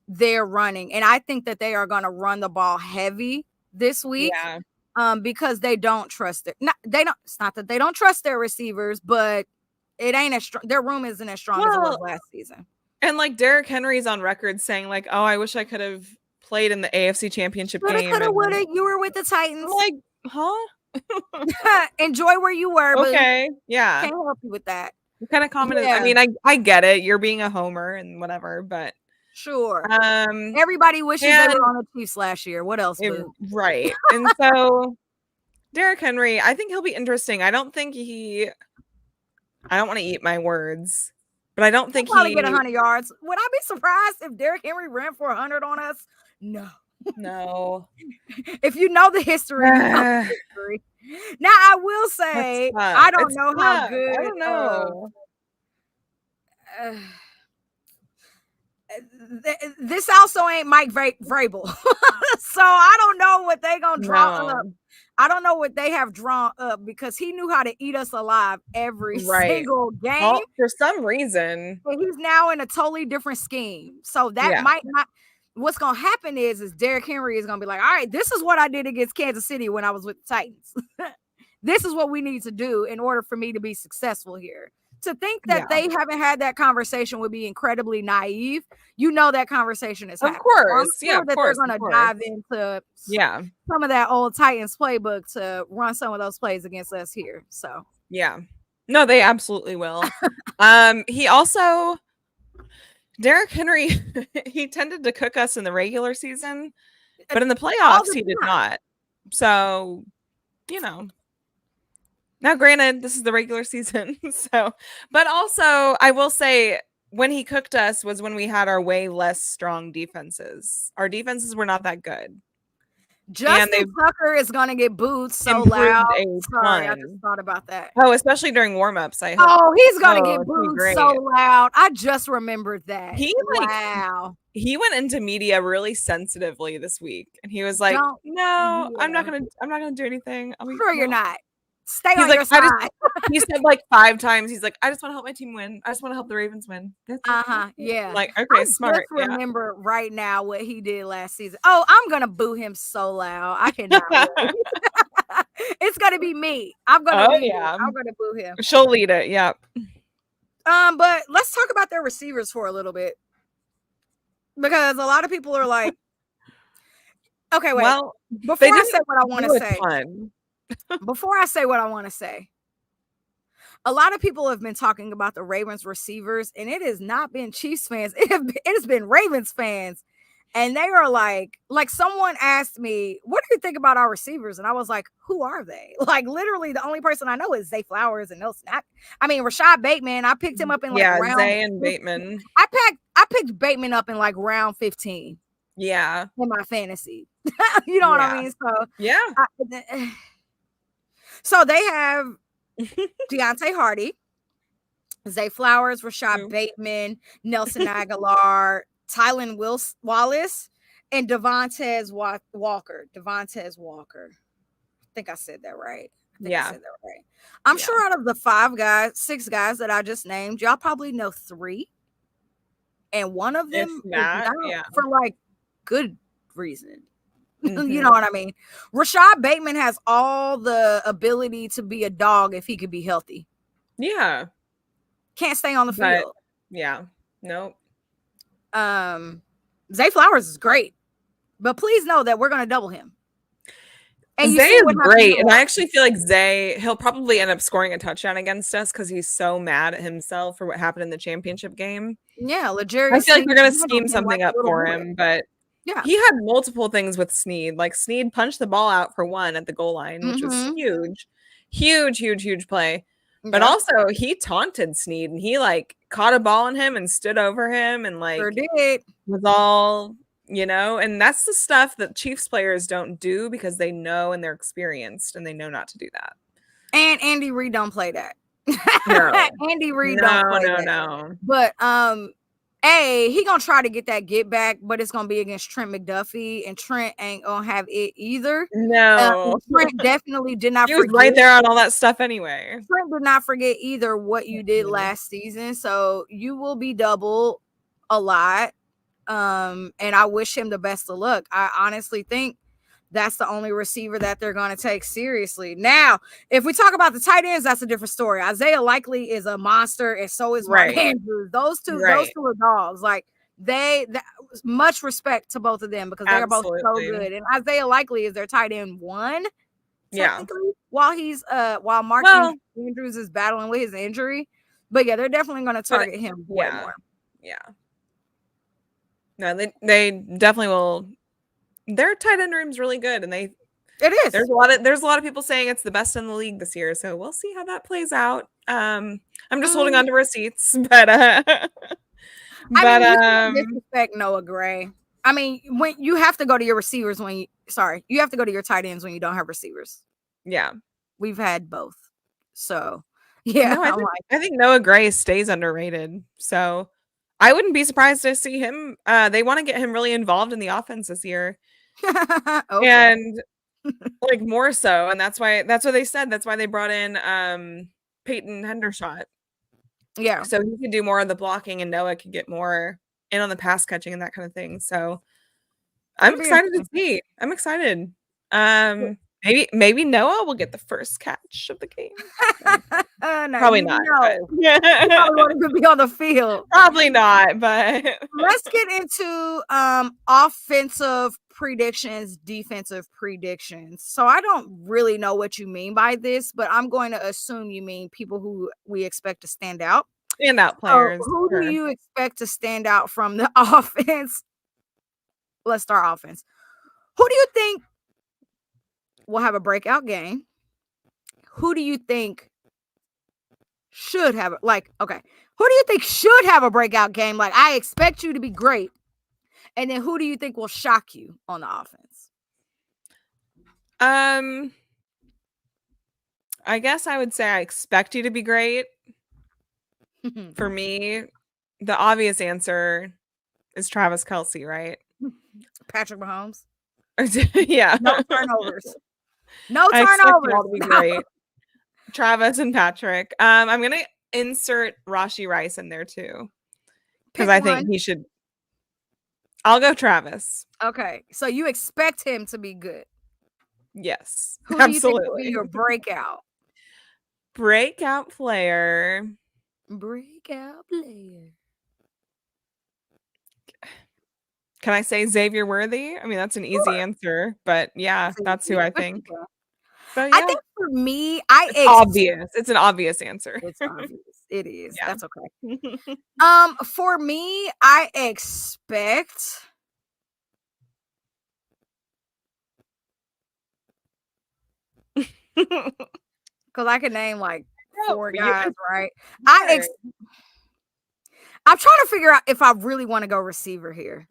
they're running. And I think that they are going to run the ball heavy this week. Yeah. Because they don't trust it. It's not that they don't trust their receivers, but it ain't as strong. Their room isn't as strong as it was last season. And like Derrick Henry's on record saying like, oh, I wish I could have played in the AFC Championship game. Coulda, woulda. You were with the Titans. I'm like, huh? Enjoy where you were. Okay. Yeah. Can't help you with that. What kind of comment is, I mean, I get it. You're being a homer and whatever, but sure. Everybody wishes they were on the Chiefs last year. What else? Right. And so Derrick Henry, I think he'll be interesting. I don't want to eat my words, but I don't think he'll probably get 100 yards. Would I be surprised if Derrick Henry ran for 100 on us? No. If you know the history, Now I will say I don't know how good. I don't know. This also ain't Mike Vrabel. So I don't know what they gonna draw up. I don't know what they have drawn up, because he knew how to eat us alive every single game. Well, for some reason. And he's now in a totally different scheme. So that might not. What's gonna happen is Derrick Henry is gonna be like, all right, this is what I did against Kansas City when I was with the Titans. This is what we need to do in order for me to be successful here. To think that they haven't had that conversation would be incredibly naive. You know that conversation is happening. Of course. They're going to dive into some of that old Titans playbook to run some of those plays against us here. So no, they absolutely will. Derrick Henry, he tended to cook us in the regular season, but in the playoffs he did not. So, now, granted, this is the regular season, but also I will say when he cooked us was when we had our way less strong defenses. Our defenses were not that good. Justin Tucker is going to get booed so loud. Sorry, I just thought about that. Oh, especially during warm-ups. He's going to get booed so loud. I just remembered that. He went into media really sensitively this week, and he was like, "No, I'm not gonna do anything." You're not. Stay on your side. He said like 5 times. He's like, I just want to help my team win. I just want to help the Ravens win. Yeah. Like, okay, smart. I just remember right now what he did last season. Oh, I'm gonna boo him so loud. I cannot. It's gonna be me. I'm gonna boo him. She'll lead it. Yeah. But let's talk about their receivers for a little bit, because a lot of people are like, okay, wait. Well, before I say what I want to say. Before I say what I want to say, a lot of people have been talking about the Ravens receivers, and it has not been Chiefs fans. It has been Ravens fans. And they are like someone asked me, what do you think about our receivers? And I was like, who are they? Like, literally the only person I know is Zay Flowers and Nelson. Rashad Bateman. I picked him up in round. Zay and Bateman. I picked Bateman up in like round 15. Yeah. In my fantasy. You know what I mean? So yeah. So they have Deontay Hardy, Zay Flowers, Rashad Bateman, Nelson Aguilar, Tylan Wallace, and Devontae Walker. Devontae Walker. I think I said that right. I'm sure out of the 6 guys that I just named, y'all probably know 3. And one of them is not for like good reason. Mm-hmm. You know what I mean? Rashad Bateman has all the ability to be a dog if he could be healthy. Yeah. Can't stay on the field. Yeah. Nope. Zay Flowers is great. But please know that we're going to double him. And Zay is great. And I actually feel like Zay, he'll probably end up scoring a touchdown against us because he's so mad at himself for what happened in the championship game. Yeah, L'Jarius. I feel like they're going to scheme something up for him. But yeah, he had multiple things with Snead. Like Snead punched the ball out for 1 at the goal line, which was huge. Huge play. But also he taunted Snead and he like caught a ball on him and stood over him and like was all, you know, and that's the stuff that Chiefs players don't do because they know and they're experienced and they know not to do that. And Andy Reid don't play that. No. Andy Reid don't play that. No. But he gonna try to get that get back, but it's gonna be against Trent McDuffie, and Trent ain't gonna have it either. No, Trent definitely did not. He was right there on all that stuff anyway. Trent did not forget either what you did last season, so you will be doubled a lot. And I wish him the best of luck. I honestly think that's the only receiver that they're going to take seriously. Now, if we talk about the tight ends, that's a different story. Isaiah Likely is a monster, and so is Mark Andrews. Those two are dogs. Like much respect to both of them because they are both so good. And Isaiah Likely is their tight end 1. Technically, while Mark Andrews is battling with his injury. But yeah, they're definitely going to target him way more. Yeah. No, they definitely will. Their tight end room's really good, and it is. There's a lot of people saying it's the best in the league this year, so we'll see how that plays out. I'm just holding on to receipts, but you can't disrespect Noah Gray. I mean, when you have to go to your receivers you have to go to your tight ends when you don't have receivers. Yeah, we've had both, so yeah. No, I think Noah Gray stays underrated, so I wouldn't be surprised to see him. They want to get him really involved in the offense this year. And like more so, and that's what they said. That's why they brought in Peyton Hendershot. Yeah. So he could do more of the blocking and Noah could get more in on the pass catching and that kind of thing. So I'm excited to see. I'm excited. Maybe Noah will get the first catch of the game. Probably not. You probably want to be on the field. Probably not, but let's get into offensive predictions, defensive predictions. So I don't really know what you mean by this, but I'm going to assume you mean people who we expect to stand out. Standout players. So who do you expect to stand out from the offense? Let's start offense. Who do you think will have a breakout game? Who do you think should have who do you think should have a breakout game? Like, I expect you to be great. And then who do you think will shock you on the offense? I guess I would say I expect you to be great. For me, the obvious answer is Travis Kelce, right? Patrick Mahomes. Yeah. No turnovers. No turnovers. All to be great. Travis and Patrick. I'm gonna insert Rashee Rice in there too, because I think he should. I'll go Travis. Okay, so you expect him to be good. Yes, who absolutely. Do you think will be your breakout? Breakout player. Can I say Xavier Worthy? I mean, that's an easy answer, but yeah, that's who I think. So, yeah. I think for me, it's obvious. It's an obvious answer. It's obvious. It is. Yeah. That's okay. For me, I expect because I can name like 4 guys, right? I'm trying to figure out if I really want to go receiver here.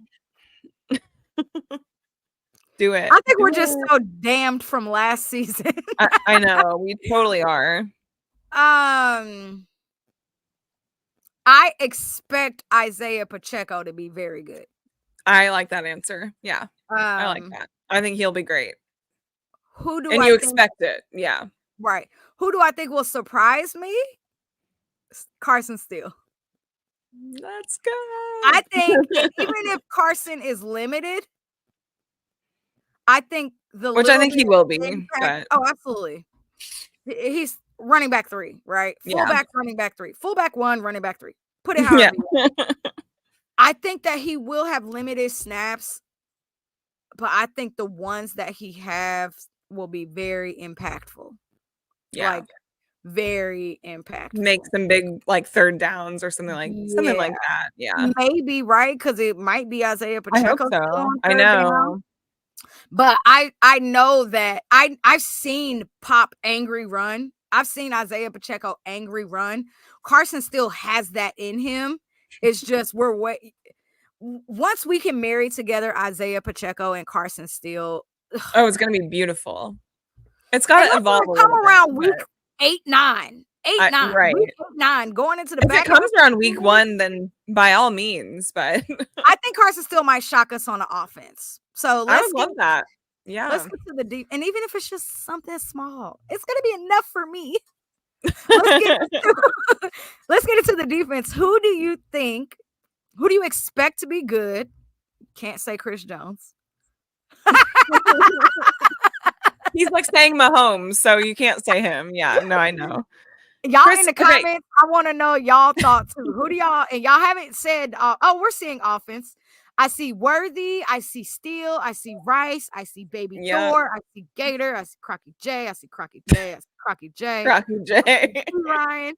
Do it. I think we're just so damned from last season. I know. We totally are. I expect Isaiah Pacheco to be very good. I like that answer. Yeah, I like Um, that. I think he'll be great. who do And I you think? expect it. Yeah. Right. Who do I think will surprise me? Carson Steele. Let's go. I think even if Carson is limited, I think the Which I little think bit he will be, of impact. but Oh, absolutely. He's running back 3, right? yeah. Fullback, running back 3. Fullback 1, running back 3. Put it Yeah. however you want. I think that he will have limited snaps, but I think the ones that he has will be very impactful. Yeah. Like very impactful. Make some big like third downs or something like Yeah. that. Yeah. Maybe, right? Because it might be Isaiah I hope Pacheco still so. on I third down. know. But I know that I've seen Pop angry run. I've seen Isaiah Pacheco angry run. Carson still has that in him. It's just once we can marry together Isaiah Pacheco and Carson Steele. Oh, it's gonna be beautiful. It's got to evolve a Come little around bit, week 8, 9. 8, 9. right. Week 8, 9. Going into the If back it comes around week 1, then by all means. But I think Carson Steele might shock us on the offense. So I would love that. Yeah. Let's get to the deep, and even if it's just something small, it's gonna be enough for me. Let's get into the defense. Who do you expect to be good? Can't say Chris Jones. He's like saying Mahomes, so you can't say him. Yeah, no, I know. Y'all in the comments, I want to know y'all thoughts too. Who do y'all, and y'all haven't said, we're seeing offense. I see Worthy, I see Steele, I see Rice, I see Baby Thor, I see Gator, I see Crocky J, I see Crocky J, I see Crocky J. Crocky J. Ryan.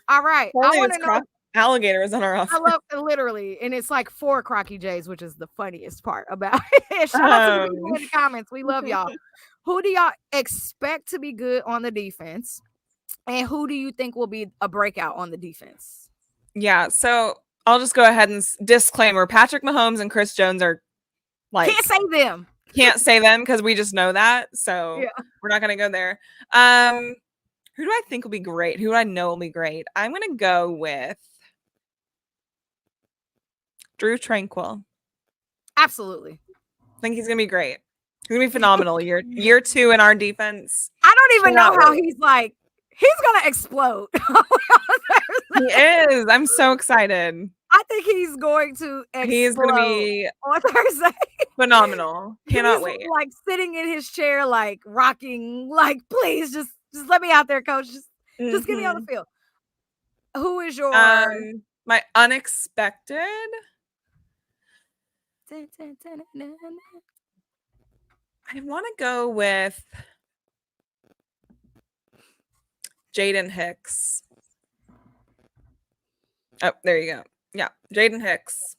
All right. I want to know. Alligator is on our offense. I love it, literally. And it's like 4 Crocky J's, which is the funniest part about it. Shout out to the people in the comments. We love y'all. Who do y'all expect to be good on the defense? And who do you think will be a breakout on the defense? Yeah, so I'll just go ahead and disclaimer: Patrick Mahomes and Chris Jones are like can't say them. Can't say them because we just know that. So we're not gonna go there. Who do I think will be great? Who do I know will be great? I'm gonna go with Drew Tranquil. Absolutely. I think he's gonna be great. He's gonna be phenomenal. year 2 in our defense. I don't even know how he's like. He's gonna explode. He is. I'm so excited. I think he's going to explode. He's gonna be on Thursday. Phenomenal. Cannot wait. Like sitting in his chair, like rocking, like please just let me out there, coach. Just get me on the field. Who is your my unexpected? I want to go with Jaden Hicks. Oh, there you go. Yeah, Jaden Hicks.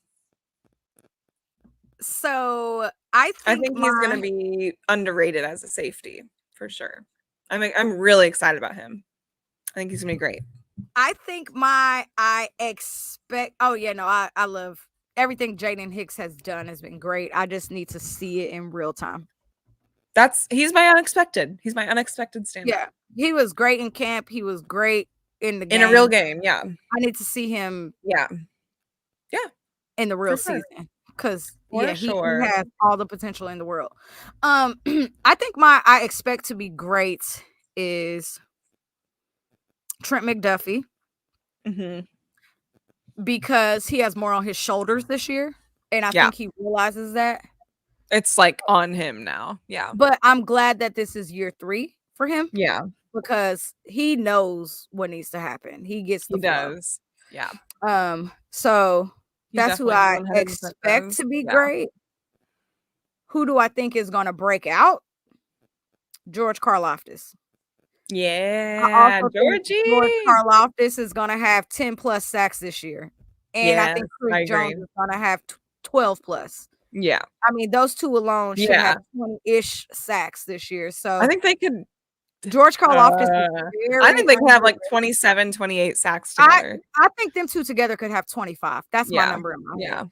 So I think he's going to be underrated as a safety for sure. I'm really excited about him. I think he's going to be great. I think I love everything Jaden Hicks has done has been great. I just need to see it in real time. He's my unexpected. He's my unexpected stand-up. Yeah, he was great in camp. He was great in the game. In a real game, yeah. I need to see him. Yeah. In the real season. Because he has all the potential in the world. I think I expect to be great is Trent McDuffie. Because he has more on his shoulders this year. And I think he realizes that. It's like on him now. Yeah. But I'm glad that this is year 3 for him. Yeah. Because he knows what needs to happen. He gets the flow. Does. Yeah. So that's who I expect to be great. Who do I think is going to break out? George Karlaftis. Yeah, Georgie. George Karlaftis is going to have 10 plus sacks this year. And I think Chris Jones is going to have 12 plus. Yeah. I mean, those two alone should have 20-ish sacks this year. So I think they could. George Karlaftis. I think they can have like 27, 28 sacks together. I think them two together could have 25. That's my number in my head.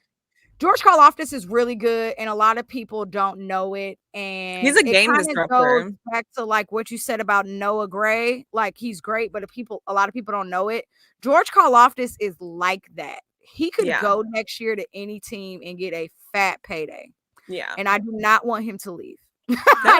George Karlaftis is really good, and a lot of people don't know it. And he's a game disruptor. Goes back to like what you said about Noah Gray. Like he's great, but a lot of people don't know it. George Karlaftis is like that. he could go next year to any team and get a fat payday. Yeah. And I do not want him to leave. No. I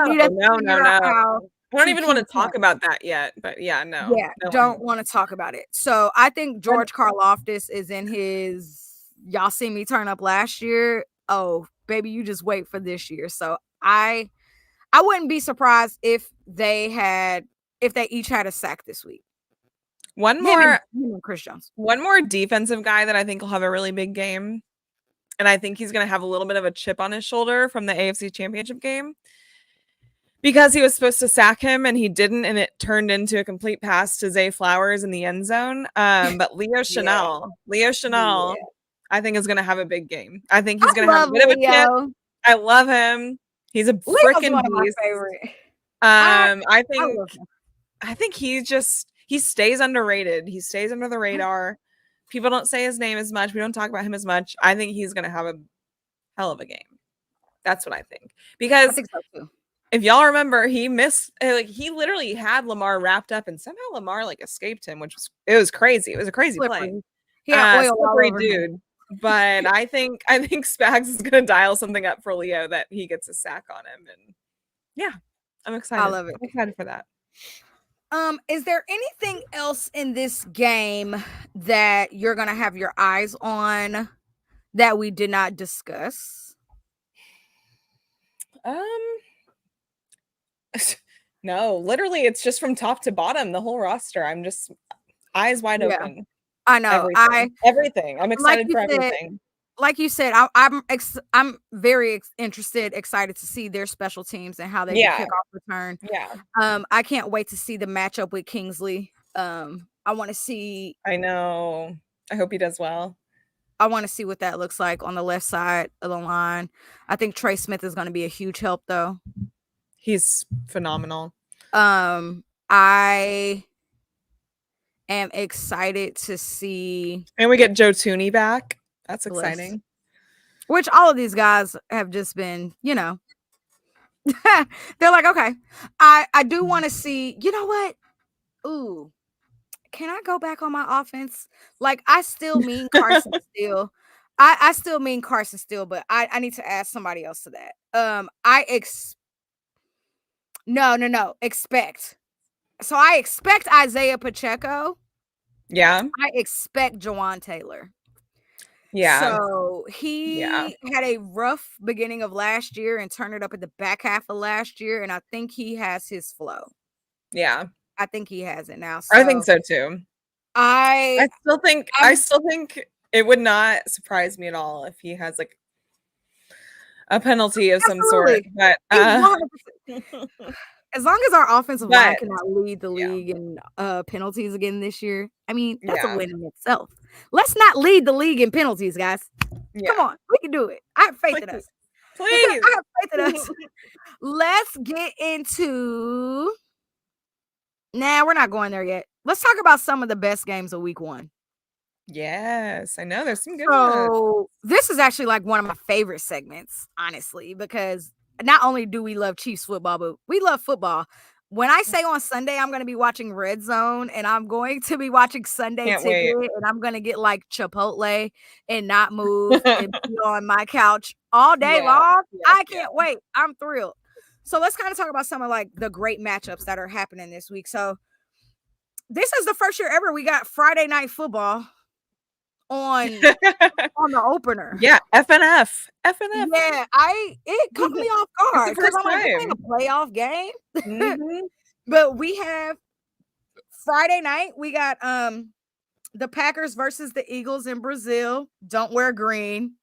don't even want to talk about that yet, but no. Yeah, don't want to talk about it. So I think George Karlaftis is in his, y'all see me turn up last year. Oh, baby, you just wait for this year. So I wouldn't be surprised if they each had a sack this week. One more Chris Jones. One more defensive guy that I think will have a really big game. And I think he's going to have a little bit of a chip on his shoulder from the AFC Championship game. Because he was supposed to sack him and he didn't, and it turned into a complete pass to Zay Flowers in the end zone. But Leo Chenal, I think is going to have a big game. I think he's going to have a bit of a chip. I love him. He's a freaking beast. I think he stays underrated. He stays under the radar. People don't say his name as much. We don't talk about him as much. I think he's going to have a hell of a game. That's what I think. Because I think so too. If y'all remember, he literally had Lamar wrapped up, and somehow Lamar escaped him, it was crazy. It was a crazy play. Yeah, slippery dude. Him. But I think Spags is gonna dial something up for Leo that he gets a sack on him, and yeah, I'm excited. I love it. I'm excited for that. Is there anything else in this game that you're gonna have your eyes on that we did not discuss? No, literally, it's just from top to bottom, the whole roster. I'm just eyes wide open. I know. Everything. I'm excited for everything. Like you said, I'm very excited to see their special teams and how they kick off return. Yeah. I can't wait to see the matchup with Kingsley. I want to see. I know. I hope he does well. I want to see what that looks like on the left side of the line. I think Trey Smith is going to be a huge help, though. He's phenomenal. I am excited to see. And we get Joe Tooney back. That's exciting. Which all of these guys have just been, they're like, okay. I do want to see, you know what? Ooh, can I go back on my offense? I still mean Carson Steele. I still mean Carson Steele, but I need to ask somebody else to that. Expect. So I expect Isaiah Pacheco. Yeah. I expect Jawan Taylor. Yeah. So he had a rough beginning of last year and turned it up at the back half of last year. And I think he has his flow. Yeah. I think he has it now. So I think so too. I still think it would not surprise me at all if he has a penalty of some sort. But as long as our offensive line cannot lead the league in penalties again this year, I mean, that's a win in itself. Let's not lead the league in penalties, guys. Yeah. Come on, we can do it. I have faith in us. Please. I have faith in us. Let's get into. Nah, we're not going there yet. Let's talk about some of the best games of week 1. Yes, I know there's some good ones. So this is actually one of my favorite segments, honestly, because not only do we love Chiefs football, but we love football. When I say on Sunday, I'm going to be watching Red Zone and I'm going to be watching Sunday Ticket and I'm going to get Chipotle and not move and be on my couch all day long. I can't wait. I'm thrilled. So let's kind of talk about some of the great matchups that are happening this week. So this is the first year ever we got Friday Night Football on the opener. Yeah, FNF. Yeah, it caught me off guard because I'm playing a playoff game. Mm-hmm. But we have Friday night. We got the Packers versus the Eagles in Brazil. Don't wear green.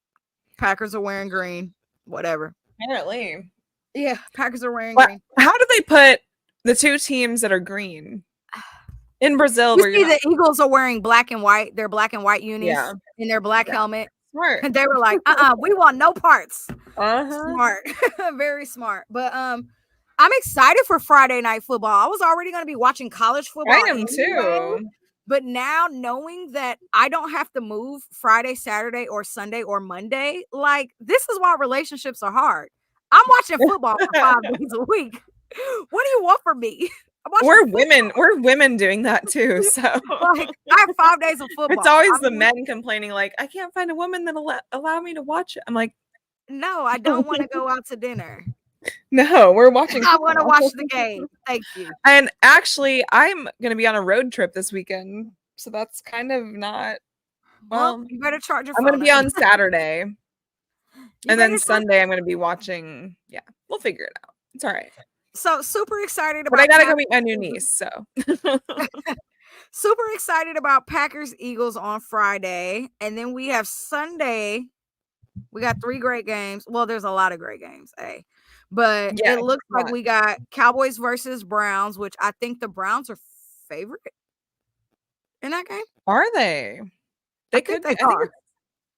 Packers are wearing green. Whatever. Apparently. Yeah, Packers are wearing green. How do they put the two teams that are green? In Brazil, the Eagles are wearing black and white. They're black and white unis in their black helmet. Smart. And they were like, we want no parts. Uh-huh. Smart. Very smart. But I'm excited for Friday Night Football. I was already going to be watching college football. I am too. But now knowing that I don't have to move Friday, Saturday, or Sunday, or Monday, this is why relationships are hard. I'm watching football for 5 days a week. What do you want from me? We're women. We're women doing that too. So like, I have 5 days of football. It's always the men complaining, like, I can't find a woman that'll allow me to watch it. I'm like, no, I don't want to go out to dinner. No, we're watching. I want to watch the game. Thank you. And actually, I'm gonna be on a road trip this weekend, so that's kind of not. Well, you better charge your phone. I'm gonna be on Saturday, and then Sunday I'm gonna be watching. Yeah, we'll figure it out. It's all right. So super excited about. But I gotta go meet my new niece. So super excited about Packers Eagles on Friday, and then we have Sunday. We got 3 great games. Well, there's a lot of great games, but it looks like we got Cowboys versus Browns, which I think the Browns are favorite in that game. Are they? They could. They are.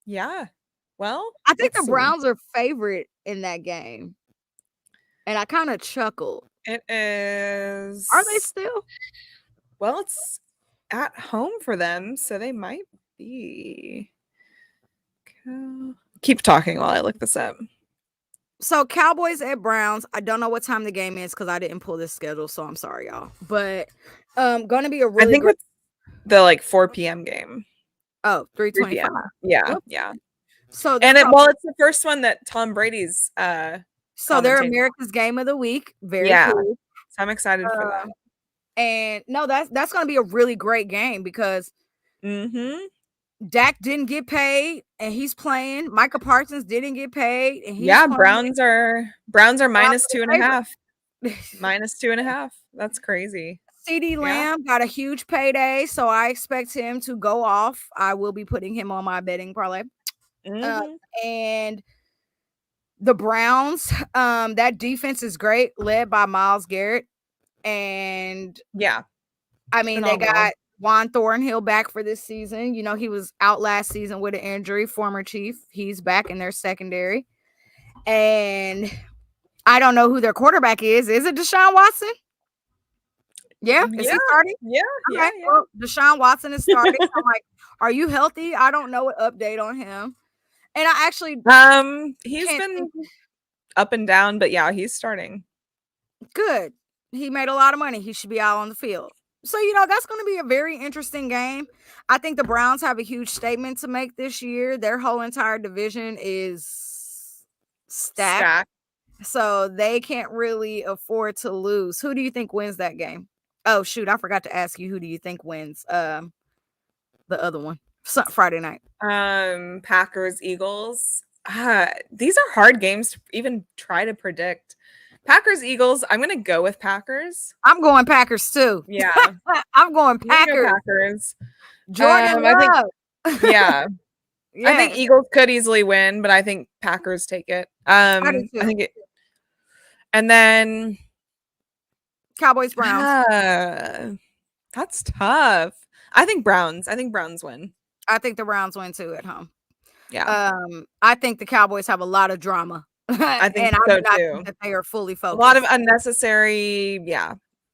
Yeah. Well, I think the Browns are favorite in that game. And I kind of chuckled. It is. Are they still? Well, it's at home for them, so they might be. Keep talking while I look this up. So Cowboys at Browns. I don't know what time the game is because I didn't pull this schedule, so I'm sorry, y'all. But going to be a really. I think it's the 4 p.m. game. Oh, 3:25. Yeah, yeah. So and it's the first one that Tom Brady's. So they're America's Game of the Week. Very cool. So I'm excited for that. And no, that's going to be a really great game because Dak didn't get paid and he's playing. Micah Parsons didn't get paid and he's playing. Browns are -2.5. -2.5. That's crazy. CeeDee Lamb got a huge payday, so I expect him to go off. I will be putting him on my betting parlay. And the Browns, that defense is great, led by Myles Garrett. And I mean, they got Juan Thornhill back for this season. You know, he was out last season with an injury, former Chief. He's back in their secondary. And I don't know who their quarterback is. Is it Deshaun Watson? Yeah. Is he starting? Yeah. Okay. Well, Deshaun Watson is starting. I'm like, are you healthy? I don't know an update on him. And I actually he's been up and down, but yeah, he's starting. Good. He made a lot of money. He should be out on the field. So, you know, that's going to be a very interesting game. I think the Browns have a huge statement to make this year. Their whole entire division is stacked. So they can't really afford to lose. Who do you think wins that game? Oh, shoot. I forgot to ask you, who do you think wins the other one? Friday night. Packers, Eagles. These are hard games to even try to predict. Packers, Eagles. I'm gonna go with Packers. I'm going Packers too. Yeah, I'm going Packers. Packers. Jordan Love. I think Eagles could easily win, but I think Packers take it. I think it. And then Cowboys, Browns. That's tough. I think Browns. I think Browns win. I think the Browns win too at home. Yeah. I think the Cowboys have a lot of drama. I think and so I do not too. think that they are fully focused. A lot of unnecessary,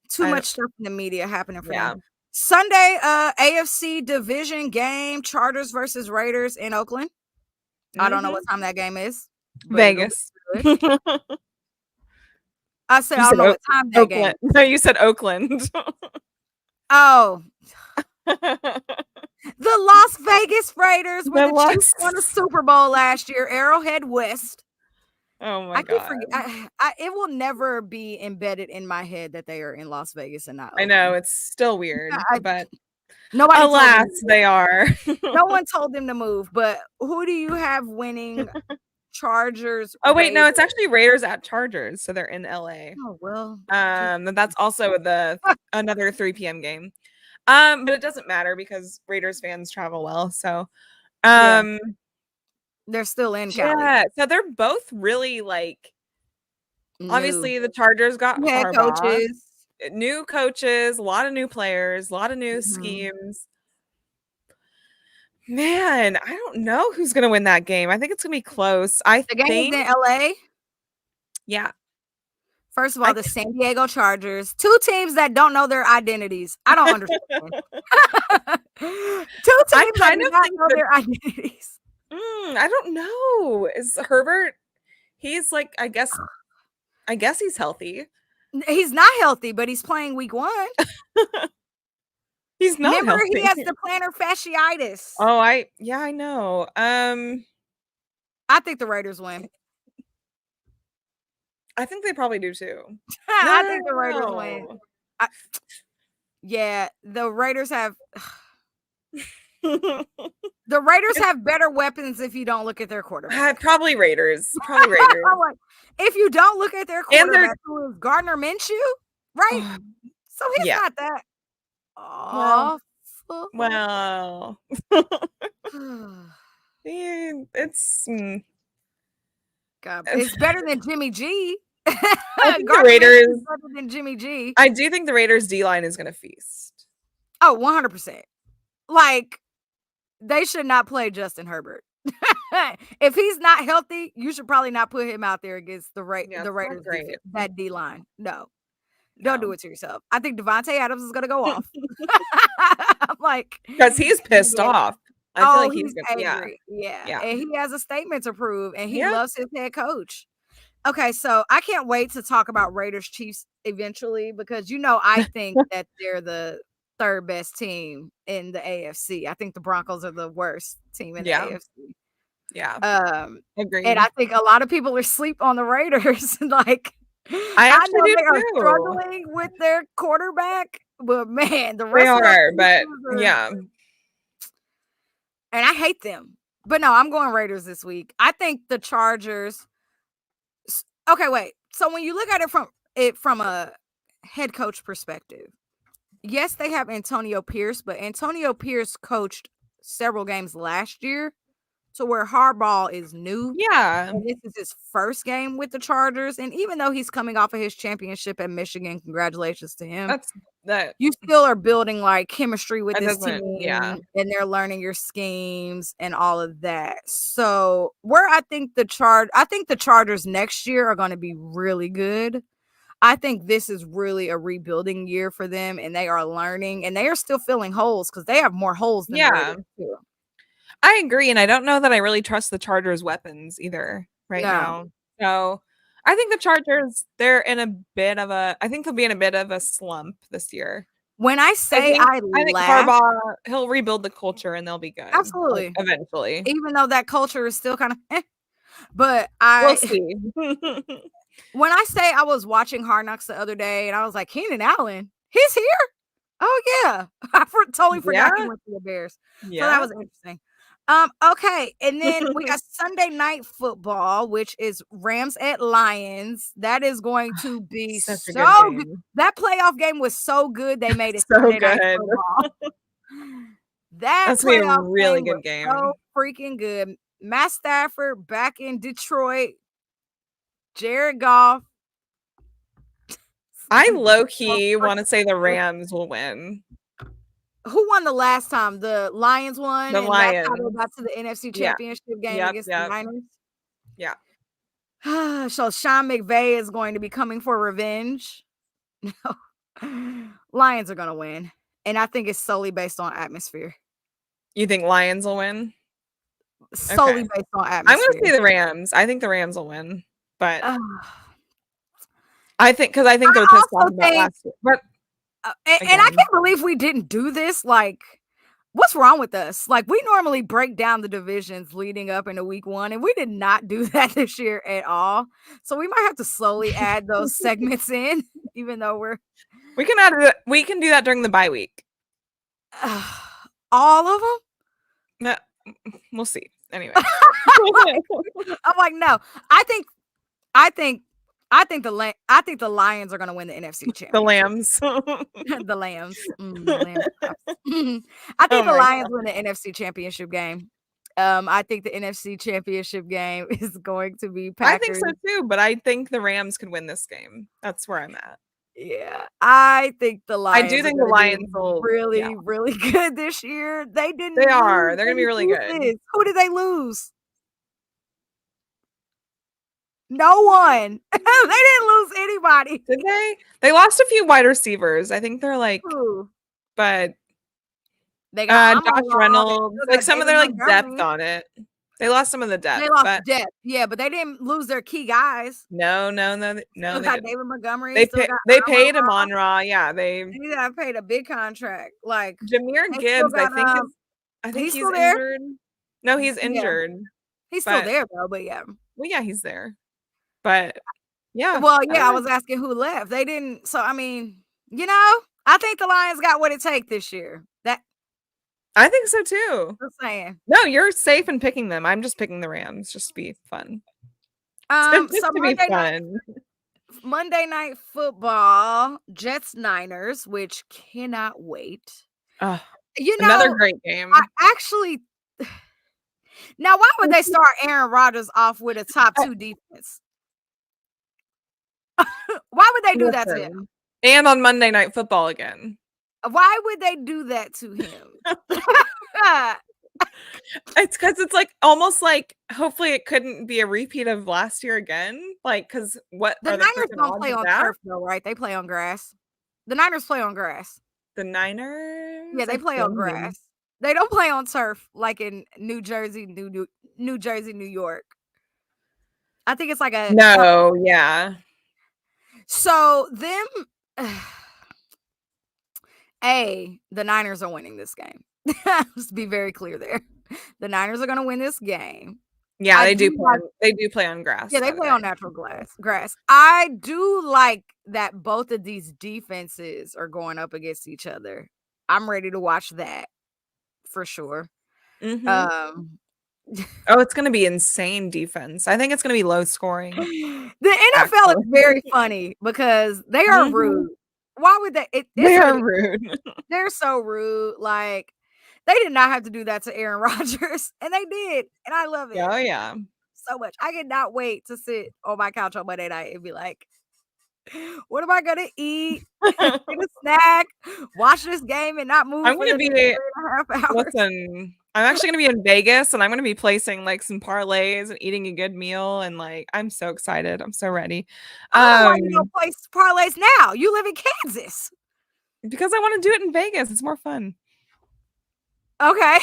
too much stuff in the media happening for them. Sunday, AFC division game, Chargers versus Raiders in Oakland. I don't know what time that game is. Vegas. I said, I don't know what time that game. No, you said Oakland. Oh. The Las Vegas Raiders won the Super Bowl last year, Arrowhead West. Oh my God. It will never be embedded in my head that they are in Las Vegas and not Oakland. I know, it's still weird, but nobody alas, they are. No one told them to move, but who do you have winning? Chargers. Oh wait, no, it's actually Raiders at Chargers, so they're in LA. Oh well. That's also another 3 p.m. game. But it doesn't matter because Raiders fans travel well, so they're still in Cali. Yeah, so they're both really obviously the Chargers got new coaches, a lot of new players, a lot of new schemes. Man, I don't know who's gonna win that game. I think it's gonna be close. The game is in LA. Yeah. First of all, the San Diego Chargers, 2 teams that don't know their identities. I don't understand. 2 teams that do not know their identities. I don't know. Is Herbert? He's I guess he's healthy. He's not healthy, but he's playing week 1. He's not Remember, healthy. he has the plantar fasciitis. Oh, I know. I think the Raiders win. I think they probably do too. I think the Raiders win. Yeah, the Raiders have the Raiders have better weapons if you don't look at their quarterback. Probably Raiders. Probably Raiders. If you don't look at their quarterback, who is Gardner Minshew, right? So he's not that awful. Well, it's God, it's better than Jimmy G. I think the Raiders better than Jimmy G. I do think the Raiders D-line is going to feast. Oh, 100%. Like, they should not play Justin Herbert. If he's not healthy, you should probably not put him out there against the Raiders defense, that D-line. No. Don't do it to yourself. I think Devontae Adams is going to go off. I'm like, because he's pissed off. I feel like he's angry. Yeah. And he has a statement to prove, and he loves his head coach. Okay, so I can't wait to talk about Raiders Chiefs eventually, because I think that they're the third best team in the AFC. I think the Broncos are the worst team in the AFC. Yeah. Agreed. And I think a lot of people are asleep on the Raiders. Like, I actually do they are too. struggling with their quarterback, but man, the rest and I hate them. But no, I'm going Raiders this week. I think the Chargers. Okay, wait. So when you look at it from a head coach perspective, yes, they have Antonio Pierce, but Antonio Pierce coached several games last year, to where Harbaugh is new. Yeah. And this is his first game with the Chargers. And even though he's coming off of his championship at Michigan, congratulations to him. You still are building like chemistry with this team. Yeah. And they're learning your schemes and all of that. So I think the Chargers next year are going to be really good. I think this is really a rebuilding year for them, and they are learning, and they are still filling holes because they have more holes than the Raiders too. I agree, and I don't know that I really trust the Chargers' weapons either now. So I think the Chargers, they'll be in a bit of a slump this year. When I say I think Harbaugh, he'll rebuild the culture and they'll be good. Absolutely. Eventually. Even though that culture is still kind of but we'll see. When I say I was watching Hard Knocks the other day and I was like, Keenan Allen, he's here? Oh yeah. I totally forgot he went to the Bears. Yeah. So that was interesting. Okay, and then we got Sunday Night Football, which is Rams at Lions. That is going to be so good. That playoff game was so good they made it so Sunday good. Night Football. That's going to be a really good game. So freaking good. Matt Stafford back in Detroit. Jared Goff. I low-key want to say the Rams will win. Who won the last time? The Lions won. The Lions. That's how they got to the NFC Championship game against the Niners. Yeah. So Sean McVay is going to be coming for revenge. No. Lions are going to win. And I think it's solely based on atmosphere. You think Lions will win? Solely based on atmosphere. I'm going to say the Rams. I think the Rams will win. But I think they're pissed off about last year. But and I can't believe we didn't do this. Like, what's wrong with us? Like, we normally break down the divisions leading up into week 1, and we did not do that this year at all. So we might have to slowly add those segments in, even though we can do that during the bye week. All of them? No, we'll see. Anyway, I'm like, no. I think the Lions are going to win the NFC Championship. The Lambs. The Lambs. I think the Lions win the NFC Championship game. I think the NFC Championship game is going to be Packers. I think so too, but I think the Rams could win this game. That's where I'm at. Yeah, I think the Lions. I do think the Lions will really, really good this year. They didn't. They are. They're going to be really good. Who did they lose? No one. They didn't lose anybody. Did they? They lost a few wide receivers. I think they're like, but they got Josh Reynolds. Like some of their like depth on it. They lost some of the depth. They lost but depth, yeah, but they didn't lose their key guys. no, Still they got didn't. David Montgomery. Still got They Amon paid him Ra. on Raw. Yeah, they He got paid a big contract. Like Jameer they still Gibbs. got I think he's he's still there. injured. No, he's Yeah, injured. he's still But there though. But yeah, well, yeah, he's there. But yeah, well, I don't yeah. I know. was asking who left. They didn't. So I mean, I think the Lions got what it takes this year. That I think so too. I'm saying. No, you're safe in picking them. I'm just picking the Rams just to be fun. Just So to be fun. Monday night football, Jets Niners, which cannot wait. Oh, You another know, great game. I actually now why would they start Aaron Rodgers off with a top 2 defense? Why would they do that to him? Listen. And on Monday Night Football again. Why would they do that to him? It's because it's like almost like hopefully it couldn't be a repeat of last year again. Like, because what The are the Niners freaking don't odds play of on that? turf though, right? They play on grass. The Niners play on grass. The Niners? Yeah, they I play on think. grass. They don't play on turf like in New Jersey, New Jersey, New York. I think it's like a No, yeah. So them the Niners are winning this game. Let's be very clear there. The Niners are going to win this game. Yeah, they do play on grass. Yeah, they play on natural grass. I do like that both of these defenses are going up against each other. I'm ready to watch that for sure. Oh, it's going to be insane defense. I think it's going to be low scoring. The NFL is very funny because they are rude. Why would they? They are rude. They're so rude. Like, they did not have to do that to Aaron Rodgers, and they did, and I love it. Oh, yeah. So much. I cannot wait to sit on my couch on Monday night and be like, what am I gonna eat? Get a snack, watch this game, and not move. I'm gonna be 3.5 hours. Listen, I'm actually gonna be in Vegas, and I'm gonna be placing like some parlays and eating a good meal, and like I'm so excited. I'm so ready. Why you don't place parlays now? You live in Kansas. Because I want to do it in Vegas. It's more fun. Okay.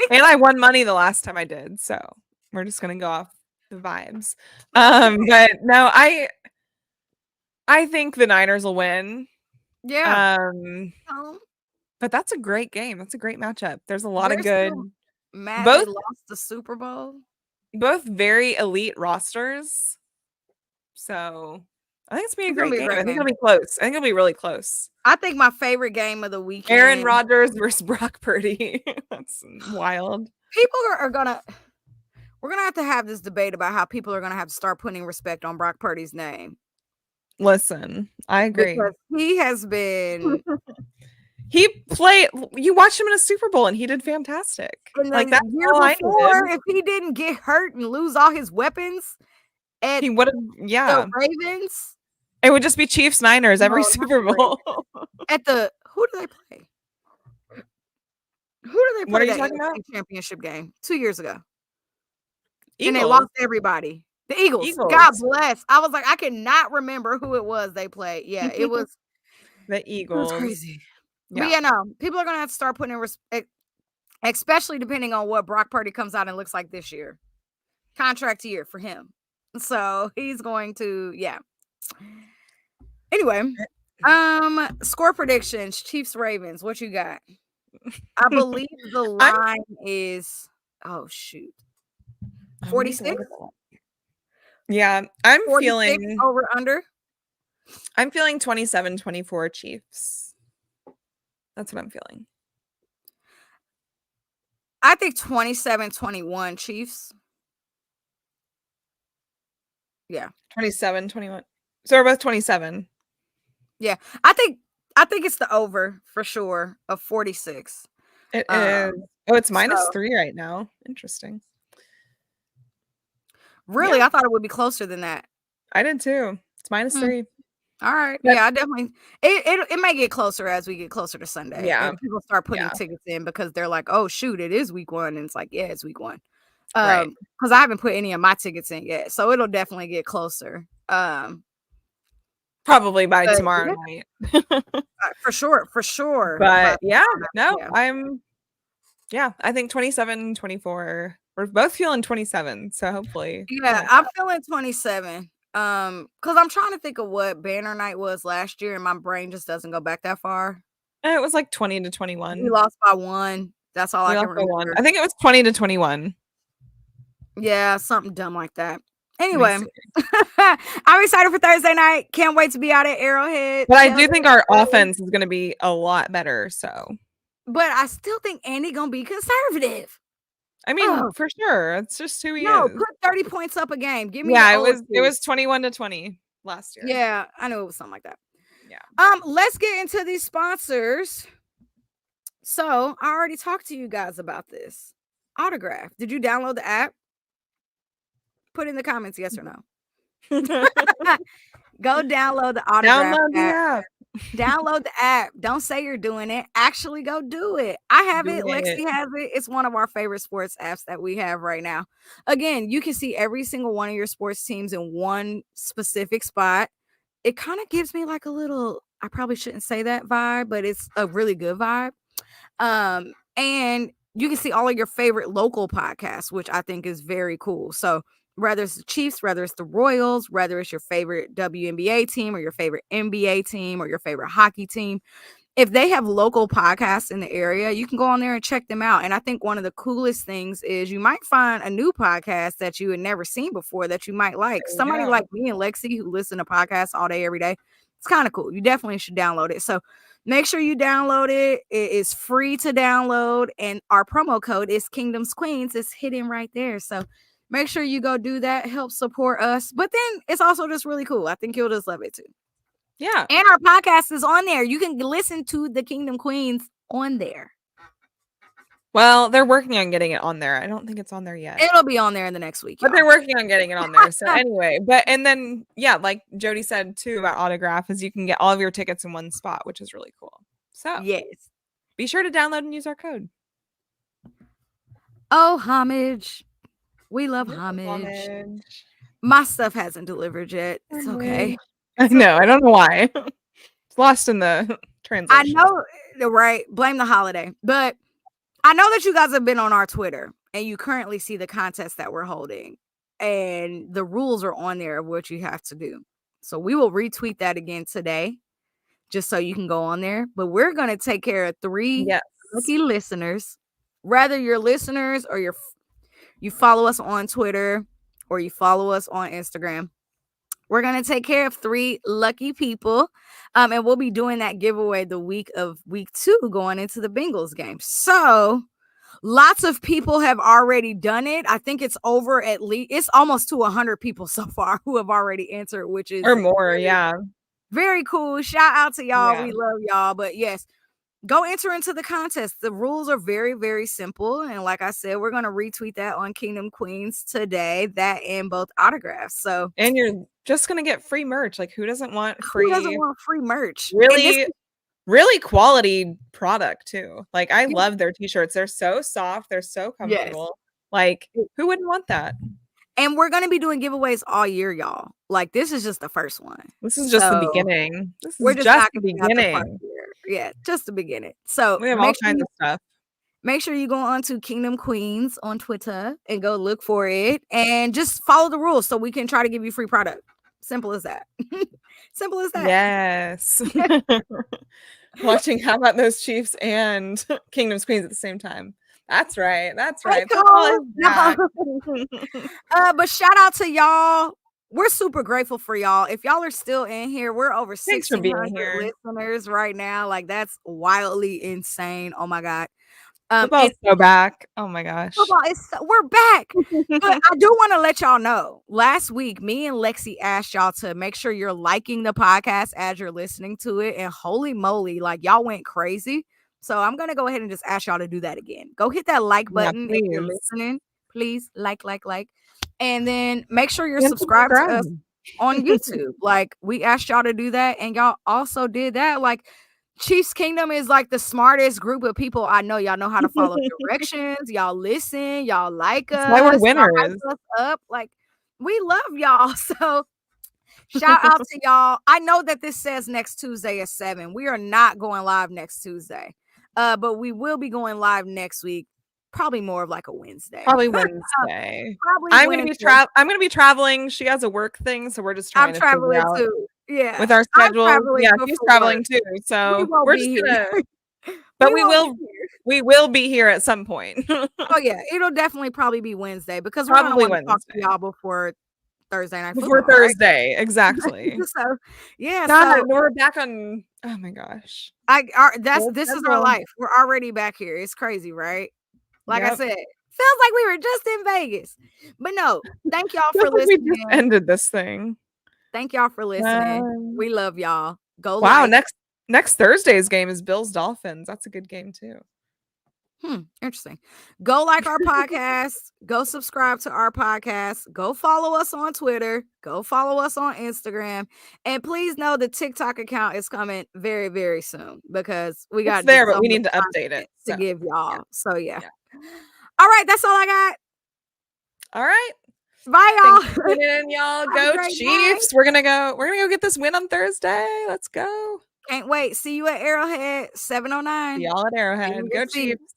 And I won money the last time I did, so we're just gonna go off the vibes. But no, I think the Niners will win. Yeah. But that's a great game. That's a great matchup. There's a lot of good. Both lost the Super Bowl. Both very elite rosters. So I think it's gonna be a great game. I think it'll be close. I think it'll be really close. I think my favorite game of the weekend. Aaron Rodgers versus Brock Purdy. That's wild. People are gonna. We're gonna have this debate about how people are gonna have to start putting respect on Brock Purdy's name. Listen, I agree. Because he has been. You watched him in a Super Bowl and he did fantastic. Like that year before, if he didn't get hurt and lose all his weapons, and he would have, the Ravens. It would just be Chiefs Niners every Super Bowl. Who do they play? Who do they play? What are you talking about? Championship game 2 years ago. Eagles. And they lost everybody. The Eagles. God bless. I was like, I cannot remember who it was they played. Yeah, it was the Eagles. It was crazy. Yeah. But yeah, no, people are gonna have to start putting in respect, especially depending on what Brock Purdy comes out and looks like this year. Contract year for him. So he's going to, yeah. Anyway, score predictions, Chiefs Ravens. What you got? I believe the line is 46. Yeah, I'm feeling over under. I'm feeling 27-24 Chiefs. That's what I'm feeling. I think 27-21 Chiefs. Yeah. 27-21. So we're both 27. Yeah. I think it's the over for sure of 46. It is. Oh, it's -3 right now. Interesting. Really? Yeah. I thought it would be closer than that. I did too. It's -3. All right. But, yeah, I definitely it may get closer as we get closer to Sunday. Yeah. And people start putting tickets in because they're like, oh shoot, it is week 1. And it's like, yeah, it's week 1. Right. Because I haven't put any of my tickets in yet. So it'll definitely get closer. Probably by tomorrow night. For sure. But I think 27-24 We're both feeling 27, so hopefully. Yeah, I'm feeling 27. Because I'm trying to think of what banner night was last year, and my brain just doesn't go back that far. It was like 20 to We 21. lost by 1. That's all I can lost by 1. remember. I think it was 20 to 21. Yeah, something dumb like that. Let me Anyway, see. I'm excited for Thursday night. Can't wait to be out at Arrowhead. But I do think our offense is going to be a lot better. So, But I still think Andy gonna be conservative. I mean, for sure, it's just who he No, is. put 30 points up a game. Give me Yeah, the it old was school. 21 to 20 last year. Yeah, I know it was something like that. Yeah. Let's get into these sponsors. So I already talked to you guys about this. Autograph. Did you download the app? Put in the comments yes or no. Go download the Autograph Download the app. app. Download the app. Don't say you're doing it. Actually go do it. I have it. Lexi has it. It's one of our favorite sports apps that we have right now. Again, you can see every single one of your sports teams in one specific spot. It kind of gives me like a little, I probably shouldn't say that vibe, but it's a really good vibe. And you can see all of your favorite local podcasts, which I think is very cool. So whether it's the Chiefs, whether it's the Royals, whether it's your favorite WNBA team or your favorite NBA team or your favorite hockey team, if they have local podcasts in the area, you can go on there and check them out. And I think one of the coolest things is you might find a new podcast that you had never seen before that you might like. Somebody like me and Lexi who listen to podcasts all day, every day. It's kind of cool. You definitely should download it. So make sure you download it. It is free to download. And our promo code is Kingdoms Queens. It's hidden right there. So make sure you go do that. Help support us. But then it's also just really cool. I think you'll just love it too. Yeah. And our podcast is on there. You can listen to the Kingdom Queens on there. Well, they're working on getting it on there. I don't think it's on there yet. It'll be on there in the next week. But they're working on getting it on there. So anyway, and then, yeah, like Jodi said too about Autograph is you can get all of your tickets in one spot, which is really cool. So yes, be sure to download and use our code. Oh, homage. We love homage. My stuff hasn't delivered yet. It's okay. I know. I don't know why. It's lost in the translation. I know, right? Blame the holiday. But I know that you guys have been on our Twitter and you currently see the contest that we're holding. And the rules are on there of what you have to do. So we will retweet that again today just so you can go on there. But we're going to take care of 3 lucky listeners. Whether you're listeners or you follow us on Twitter or you follow us on Instagram, we're going to take care of 3 lucky people. And we'll be doing that giveaway the week of week 2 going into the Bengals game. So lots of people have already done it. I think it's over at least, it's almost to 100 people so far who have already answered, which is or more. Yeah. Very cool. Shout out to y'all. Yeah. We love y'all. But yes, go enter into the contest. The rules are very, very simple. And like I said, we're going to retweet that on Kingdom Queens today, that and both autographs. So, and you're just going to get free merch. Like who doesn't want free merch? Really quality product too. Like I love their t-shirts. They're so soft. They're so comfortable. Yes. Like who wouldn't want that? And we're going to be doing giveaways all year, y'all. Like this is just the first one. This is just the beginning. This is just the beginning. Yeah, just the beginning. So we have all kinds of stuff. Make sure you go on to Kingdom Queens on Twitter and go look for it and just follow the rules so we can try to give you free product. Simple as that. Simple as that. Yes. Watching how about those Chiefs and Kingdom's Queens at the same time. That's right. That's right. But shout out to y'all. We're super grateful for y'all. If y'all are still in here, we're over 1,600 listeners right now. Like that's wildly insane. Oh my God. Football's so back. Oh my gosh. We're back. But I do want to let y'all know. Last week, me and Lexi asked y'all to make sure you're liking the podcast as you're listening to it. And holy moly, like y'all went crazy. So I'm going to go ahead and just ask y'all to do that again. Go hit that like button if you're listening. Please like. And then make sure you're subscribed to us on YouTube. Like we asked y'all to do that. And y'all also did that. Like Chiefs Kingdom is like the smartest group of people I know. Y'all know how to follow directions. Y'all listen. Y'all like us. Why we're winners. Us up. Like we love y'all. So shout out to y'all. I know that this says next Tuesday at 7. We are not going live next Tuesday. But we will be going live next week, probably more of like a Wednesday. Probably Wednesday. Probably I'm Wednesday. gonna be traveling. She has a work thing, so we're just trying I'm to figure traveling out too. Yeah. with our I'm schedule. traveling Yeah, but she's for traveling work. too. We So won't we're be just here. gonna but we won't will be here. we will be here at some point. Oh yeah, it'll definitely probably be Wednesday because we're gonna Probably want to talk to Wednesday. y'all before Thursday night Before football, right? Thursday, exactly. So yeah, God, so we're back on. Oh my gosh. this is our life. We're already back here. It's crazy, right? Like I Yep. said, feels like we were just in Vegas. But no, thank y'all for Feels like we listening. just ended this thing. Thank y'all for listening. We love y'all. Go Wow, like. next Thursday's game is Bills Dolphins. That's a good game too. Interesting. Go like our podcast. Go subscribe to our podcast. Go follow us on Twitter. Go follow us on Instagram. And please know the TikTok account is coming very, very soon because we got It's there, just but so we much need to update content it. to So give y'all. yeah. So yeah. Yeah. All right, that's all I got. All right. Bye, y'all. Thanks for tuning in, y'all. Have a Go great Chiefs. day. We're gonna go get this win on Thursday. Let's go. Can't wait. See you at Arrowhead, See 709. y'all at Arrowhead. Go Chiefs.